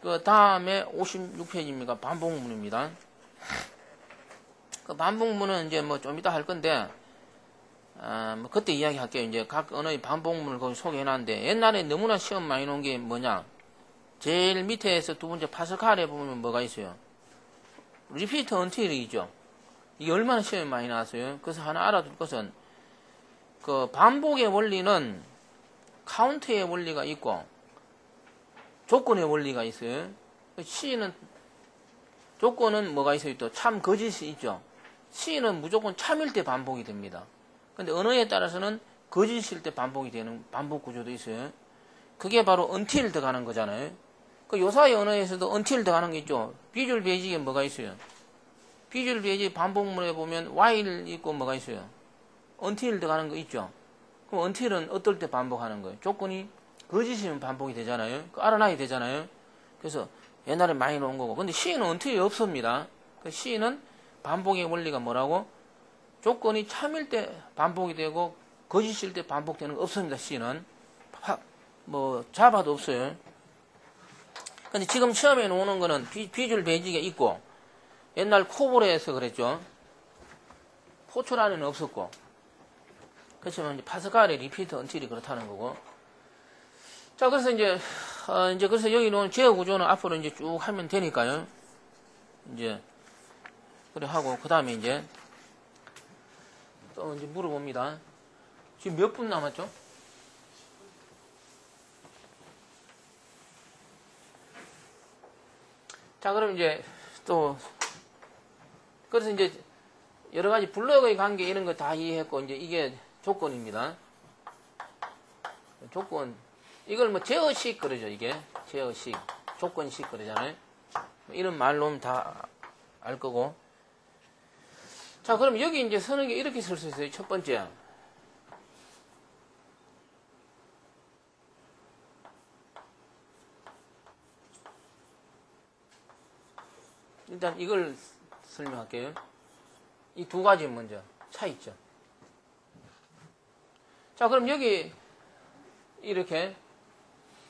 그 다음에 56페이지입니다. 반복문입니다. 그 반복문은 이제 뭐 좀 이따 할 건데, 뭐 그때 이야기 할게요. 이제 각 언어의 반복문을 거기 소개해놨는데, 옛날에 너무나 시험 많이 놓은 게 뭐냐? 제일 밑에서 두 번째 파스칼에 보면 뭐가 있어요? 리피트 언틸이 있죠. 이게 얼마나 시험이 많이 나왔어요? 그래서 하나 알아둘 것은, 그 반복의 원리는 카운트의 원리가 있고, 조건의 원리가 있어요. C는 조건은 뭐가 있어요? 또 참 거짓이 있죠. C는 무조건 참일 때 반복이 됩니다. 근데 언어에 따라서는 거짓일 때 반복이 되는 반복 구조도 있어요. 그게 바로 until 들어가는 거잖아요. 그 요사이 언어에서도 until 들어가는 게 있죠. 비주얼 베이직에 뭐가 있어요? 비주얼 베이직 반복문에 보면 while 있고 뭐가 있어요? until 들어가는 거 있죠. 그럼 until은 어떨 때 반복하는 거예요? 조건이 거짓이면 반복이 되잖아요. 알아놔야 되잖아요. 그래서 옛날에 많이 놓은 거고. 근데 C는 until이 없습니다. 그 C는 반복의 원리가 뭐라고? 조건이 참일 때 반복이 되고 거짓일 때 반복되는 거 없습니다. C는. 뭐 자바도 없어요. 근데 지금 시험에 놓는 거는 비주얼 베이직에 있고 옛날 코볼에서 그랬죠. 포출 안에는 없었고. 그렇지만 이제 파스칼의 리피트 언틸이 그렇다는 거고. 자, 그래서 이제 그래서 여기 놓은 제어 구조는 앞으로 이제 쭉 하면 되니까요. 이제, 그래 하고, 그 다음에 이제, 또 이제 물어봅니다. 지금 몇 분 남았죠? 자, 그럼 이제 또, 그래서 이제 여러 가지 블록의 관계 이런 거 다 이해했고, 이제 이게 조건입니다. 조건. 이걸 뭐 제어식 그러죠, 이게. 제어식. 조건식 그러잖아요. 이런 말로는 다 알 거고. 자, 그럼 여기 이제 쓰는 게 이렇게 쓸 수 있어요. 첫 번째. 일단 이걸 설명할게요. 이 두 가지 먼저 차이점. 자, 그럼 여기 이렇게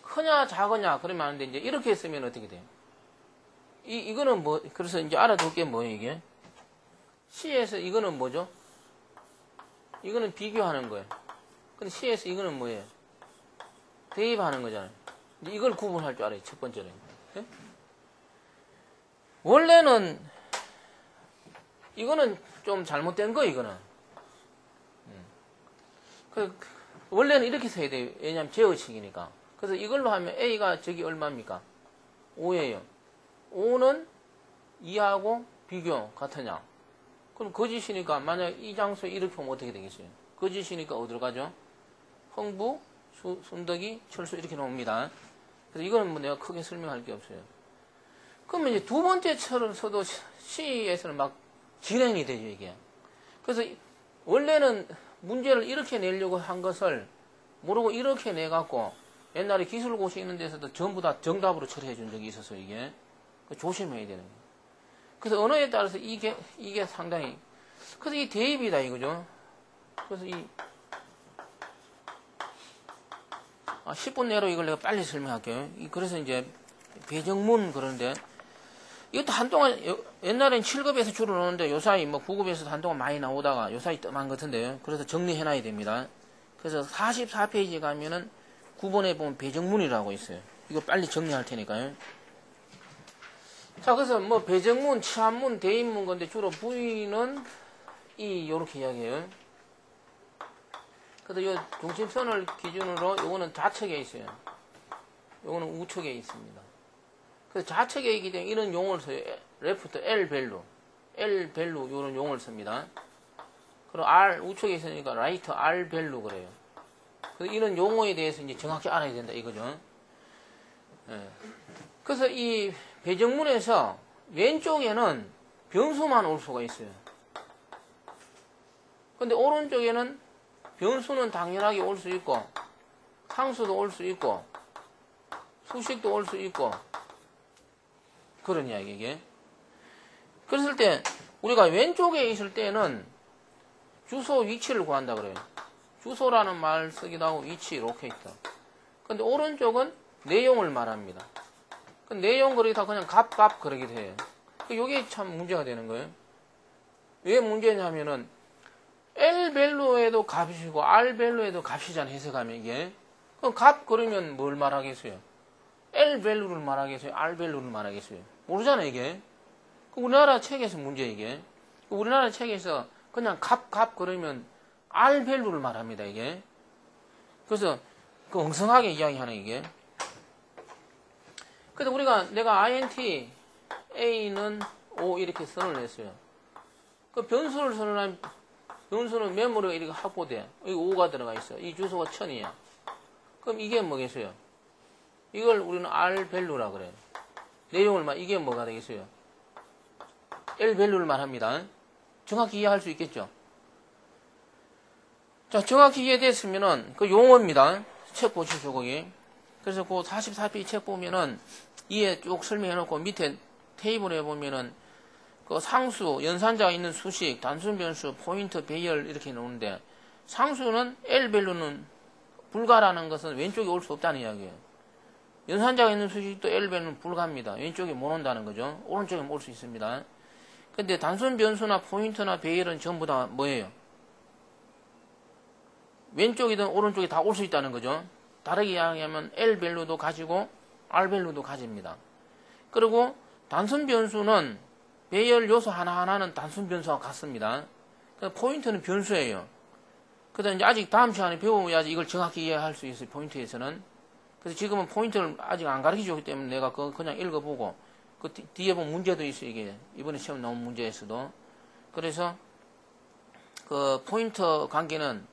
크냐 작으냐 그러면 안 돼. 이제 이렇게 쓰면 어떻게 돼요? 이거는 뭐, 그래서 이제 알아둘 게 뭐예요, 이게? C에서 이거는 뭐죠? 이거는 비교하는 거예요. 근데 C에서 이거는 뭐예요? 대입하는 거잖아요. 이제 이걸 구분할 줄 알아요, 첫 번째는. 예? 원래는, 이거는 좀 잘못된 거, 이거는. 원래는 이렇게 써야 돼요. 왜냐면 제어식이니까. 그래서 이걸로 하면 A가 저기 얼마입니까? 5예요. 5는 2하고 비교 같으냐? 그럼 거짓이니까 만약 이 장소에 이렇게 오면 어떻게 되겠어요? 거짓이니까 어디로 가죠? 흥부, 순덕이, 철수 이렇게 나옵니다. 그래서 이거는 뭐 내가 크게 설명할 게 없어요. 그러면 이제 두 번째처럼서도 C에서는 막 진행이 되죠, 이게. 그래서 원래는 문제를 이렇게 내려고 한 것을 모르고 이렇게 내갖고 옛날에 기술고시 있는 데서도 전부 다 정답으로 처리해 준 적이 있어서 이게 조심해야 되는 거예요. 그래서 언어에 따라서 이게 상당히, 그래서 이 대입이다 이거죠. 그래서 10분 내로 이걸 내가 빨리 설명할게요. 그래서 이제 배정문 그러는데 이것도 한동안 옛날엔 7급에서 주로 나오는데 요사이 뭐 9급에서도 한동안 많이 나오다가 요사이 뜸한 것 같은데요. 그래서 정리해놔야 됩니다. 그래서 44페이지 가면은 9번에 보면 배정문이라고 있어요. 이거 빨리 정리할 테니까요. 자, 그래서 뭐 배정문, 치환문, 대입문 건데 주로 부위는 요렇게 이야기해요. 그래서 요 중심선을 기준으로 요거는 좌측에 있어요. 요거는 우측에 있습니다. 그래서 좌측에 있기 때문에 이런 용어를 써요. 레프트 L 밸류 요런 용어를 씁니다. 그리고 R 우측에 있으니까 라이트 R 밸류 그래요. 그래서 이런 용어에 대해서 이제 정확히 알아야 된다 이거죠. 예. 그래서 이 배정문에서 왼쪽에는 변수만 올 수가 있어요. 근데 오른쪽에는 변수는 당연하게 올 수 있고 상수도 올 수 있고 수식도 올 수 있고 그런 이야기 이게. 그랬을 때 우리가 왼쪽에 있을 때는 주소 위치를 구한다 그래요. 주소라는 말 쓰기도 하고 위치 로케이터. 근데 오른쪽은 내용을 말합니다. 그 내용 그러기도 그냥 값 그러기도 해요. 이게 참 문제가 되는 거예요. 왜 문제냐면은 L 밸류에도 값이고 R 밸류에도 값이잖아 해석하면 이게. 그럼 값 그러면 뭘 말하겠어요? L 밸류를 말하겠어요? R 밸류를 말하겠어요? 모르잖아 이게. 우리나라 책에서 문제 이게. 우리나라 책에서 그냥 값 그러면 R 밸류를 말합니다 이게. 그래서 그 엉성하게 이야기하는 이게. 그래서 내가 int a는 5 이렇게 선언을 했어요. 그 변수를 선언한 변수는 메모리가 이렇게 확보돼. 여기 5가 들어가 있어. 이 주소가 1000이야. 그럼 이게 뭐겠어요? 이걸 우리는 R 밸류라 그래요. 내용을 이게 뭐가 되겠어요? L 밸류를 말합니다. 정확히 이해할 수 있겠죠? 자, 정확히 이해됐으면은 그 용어입니다. 책 보십시오, 거기. 그래서 그 44페이지 책 보면은 이해 쭉 설명해 놓고 밑에 테이블에 보면은 그 상수, 연산자가 있는 수식, 단순 변수, 포인트, 배열 이렇게 나오는데 상수는 L 밸류는 불가라는 것은 왼쪽에 올 수 없다는 이야기예요. 연산자가 있는 수식도 L 밸류는 불가입니다. 왼쪽에 못 온다는 거죠. 오른쪽에 올 수 있습니다. 근데 단순 변수나 포인트나 배열은 전부 다 뭐예요? 왼쪽이든 오른쪽에 다 올 수 있다는 거죠. 다르게 이야기하면 L 밸류도 가지고 R 밸류도 가집니다. 그리고 단순 변수는 배열 요소 하나하나는 단순 변수와 같습니다. 포인트는 변수예요. 그래서 이제 아직 다음 시간에 배워야지 이걸 정확히 이해할 수 있어요. 포인트에서는. 그래서 지금은 포인트를 아직 안 가르쳐 주기 때문에 내가 그거 그냥 읽어보고 그 뒤에 보면 문제도 있어요. 이게 이번에 시험 나온 문제에서도. 그래서 그 포인트 관계는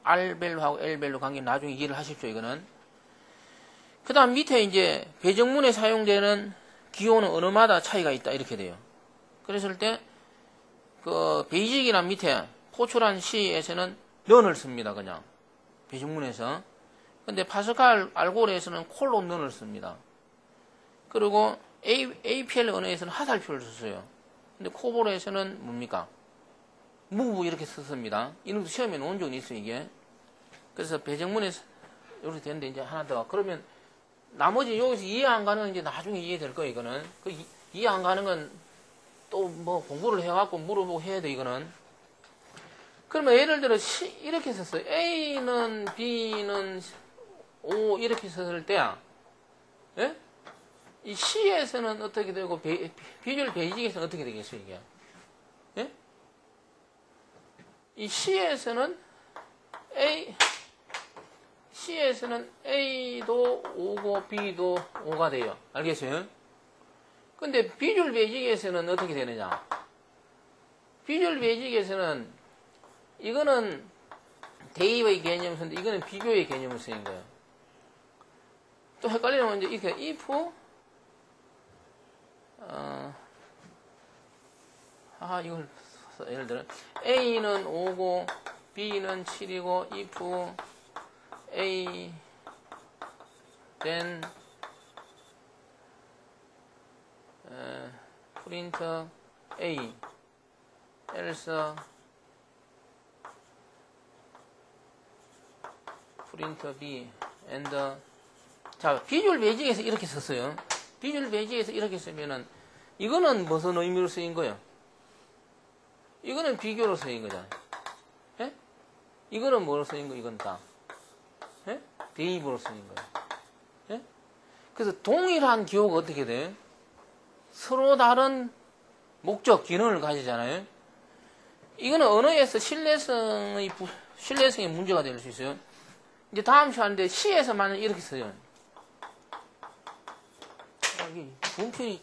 R 밸류하고 L 밸류 관계는 나중에 이해를 하십시오. 이거는. 그 다음 밑에 이제 배정문에 사용되는 기호는 언어마다 차이가 있다. 이렇게 돼요. 그랬을 때, 그, 베이직이란 밑에 포출한 C에서는 넌을 씁니다. 그냥. 배정문에서. 근데 파스칼 알고리에서는 콜론 넌을 씁니다. 그리고 APL 언어에서는 하살표를 썼어요. 근데 코볼에서는 뭡니까? 무브 이렇게 썼습니다. 이런 것도 시험에 놓은 적이 있어요, 이게. 그래서 배정문에서 이렇게 되는데 이제 하나 더. 그러면 나머지 여기서 이해 안 가는 이제 나중에 이해될 거예요, 이거는. 이해 안 가는 건 또 뭐 공부를 해갖고 물어보고 해야 돼, 이거는. 그러면 예를 들어 이렇게 썼어요. A는 B는 O 이렇게 썼을 때야. 예? 이 C에서는 어떻게 되고 비주얼 베이직에서는 어떻게 되겠어요, 이게? 예? 이 C에서는 A도 O고 B도 O가 돼요. 알겠어요? 근데 비주얼 베이직에서는 어떻게 되느냐? 비주얼 베이직에서는 이거는 대입의 개념을 쓰는데 이거는 비교의 개념을 쓰는 거예요. 또 헷갈리면 이제 이렇게 if 이걸 예를 들어 A는 5고 B는 7이고 if A then print A else print B and 자 비주얼 베이직에서 이렇게 썼어요. 비주얼 베이직에서 이렇게 쓰면은 이거는 무슨 의미로 쓰인 거예요? 이거는 비교로 쓰인 거잖아요. 예? 이거는 뭐로 쓰인 거? 이건 다 예? 대입으로 쓰인 거예요. 예? 그래서 동일한 기호가 어떻게 돼? 서로 다른 목적, 기능을 가지잖아요. 이거는 언어에서 신뢰성의 문제가 될 수 있어요. 이제 다음 시간인데 C에서 만약 이렇게 써요. 분필이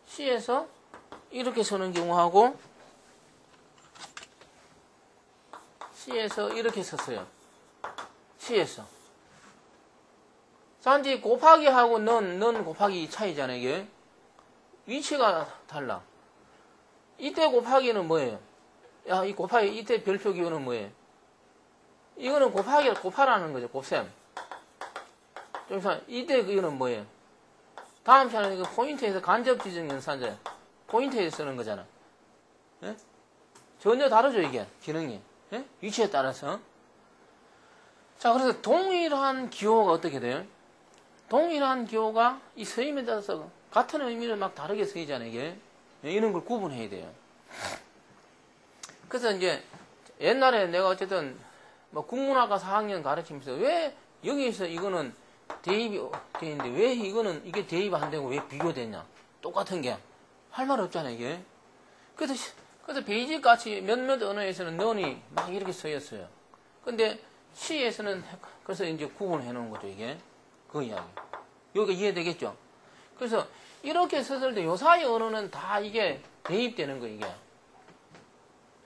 C에서 이렇게 쓰는 경우하고 C에서 이렇게 썼어요. C에서. 자, 이제 곱하기하고 넌 곱하기 차이잖아요, 이게. 위치가 달라. 이때 곱하기는 뭐예요? 야, 이 곱하기, 이때 별표 기호는 뭐예요? 이거는 곱하라는 거죠, 곱셈. 이때 이거는 뭐예요? 다음 시간에 이거 포인트에서 간접 지정 연산제. 포인트에서 쓰는 거잖아. 예? 전혀 다르죠, 이게, 기능이. 예? 위치에 따라서. 자, 그래서 동일한 기호가 어떻게 돼요? 동일한 기호가 이 서임에 따라서 같은 의미를 막 다르게 쓰이잖아요, 이게. 이런 걸 구분해야 돼요. 그래서 이제 옛날에 내가 어쨌든 뭐 국문학과 4학년 가르치면서 왜 여기에서 이거는 대입이 돼 있는데 왜 이거는 이게 대입 안 되고 왜 비교됐냐? 똑같은 게. 할 말 없잖아요, 이게. 그래서 베이직 같이 몇몇 언어에서는 넌이 막 이렇게 쓰였어요. 근데 C에서는 그래서 이제 구분해 놓은 거죠, 이게. 그 이야기. 여기가 이해되겠죠? 그래서 이렇게 썼을 때 요사이 언어는 다 이게 대입되는 거, 이게.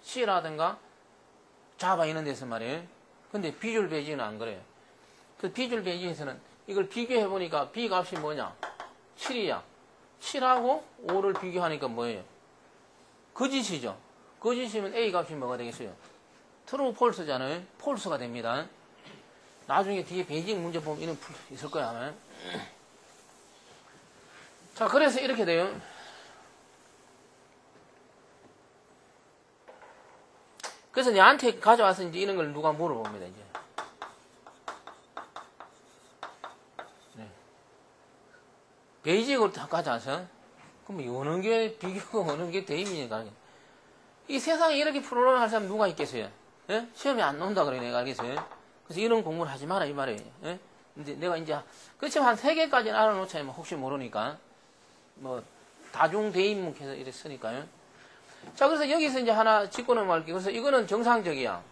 C라든가 자바 이런 데서 말이에요. 근데 비주얼 베이직은 안 그래요. 그 비주얼 베이직에서는 이걸 비교해 보니까 B 값이 뭐냐? 7이야. 7하고 5를 비교하니까 뭐예요? 거짓이죠. 거짓이면 A 값이 뭐가 되겠어요? 트루 폴스잖아요. 폴스가 됩니다. 나중에 뒤에 베이직 문제 보면 이런 있을 거야, 아마. 자, 그래서 이렇게 돼요. 그래서 얘한테 가져와서 이제 이런 걸 누가 물어봅니다, 이제. 네. 베이직으로 다 가져와서. 그럼 어느 게 비교고 어느 게 대입이니까. 이 세상에 이렇게 프로그램 할 사람 누가 있겠어요? 예? 시험에 안 나온다 그래, 내가 알겠어요? 그래서 이런 공부를 하지 마라, 이 말이에요. 예? 근데 내가 이제, 그렇지만 한 3개까지는 알아놓자면 혹시 모르니까. 뭐, 다중 대입문해서 이렇게 쓰니까요. 자, 그래서 여기서 이제 하나 짚고 넘어갈게요. 그래서 이거는 정상적이야.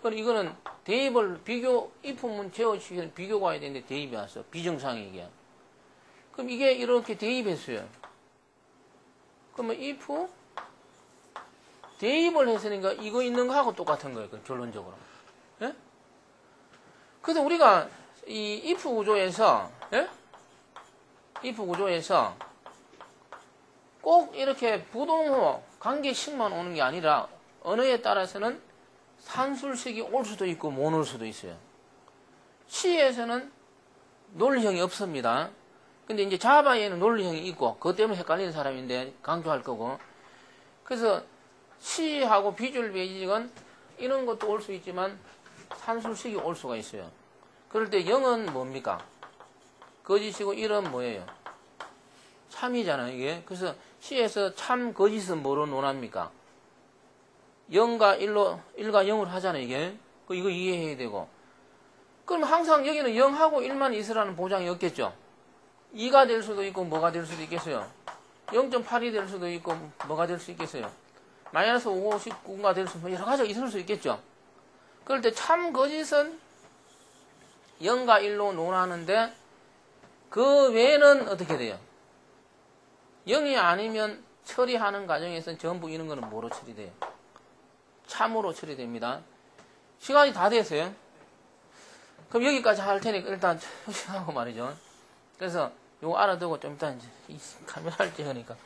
그럼 이거는 대입을 if문 제어시키는 비교가 와야 되는데 대입이 왔어. 비정상이 이게. 그럼 이게 이렇게 대입했어요. 그러면 if 대입을 했으니까 이거 있는 거하고 똑같은 거예요. 결론적으로. 예? 그래서 우리가 이 if 구조에서, 예? if 구조에서 꼭 이렇게 부동호 관계식만 오는 게 아니라 언어에 따라서는 산술식이 올 수도 있고 못 올 수도 있어요. C에서는 논리형이 없습니다. 근데 이제 자바에는 논리형이 있고 그것 때문에 헷갈리는 사람인데 강조할 거고. 그래서 C하고 비주얼 베이직은 이런 것도 올 수 있지만 산술식이 올 수가 있어요. 그럴 때 0은 뭡니까? 거짓이고 1은 뭐예요? 참이잖아요, 이게. 그래서 시에서 참, 거짓은 뭐로 논합니까? 0과 1과 0으로 하잖아요, 이게. 이거 이해해야 되고. 그럼 항상 여기는 0하고 1만 있으라는 보장이 없겠죠? 2가 될 수도 있고, 뭐가 될 수도 있겠어요? 0.8이 될 수도 있고, 뭐가 될 수 있겠어요? 마이너스 59가 될 수도 여러 가지가 있을 수 있겠죠? 그럴 때 참, 거짓은 0과 1로 논하는데, 그 외에는 어떻게 돼요? 0이 아니면 처리하는 과정에서는 전부 이런 거는 뭐로 처리돼요? 참으로 처리됩니다. 시간이 다 됐어요. 그럼 여기까지 할 테니까 일단 하고 말이죠. 그래서 요거 알아두고 좀 이따 이제 카메라를 찍으니까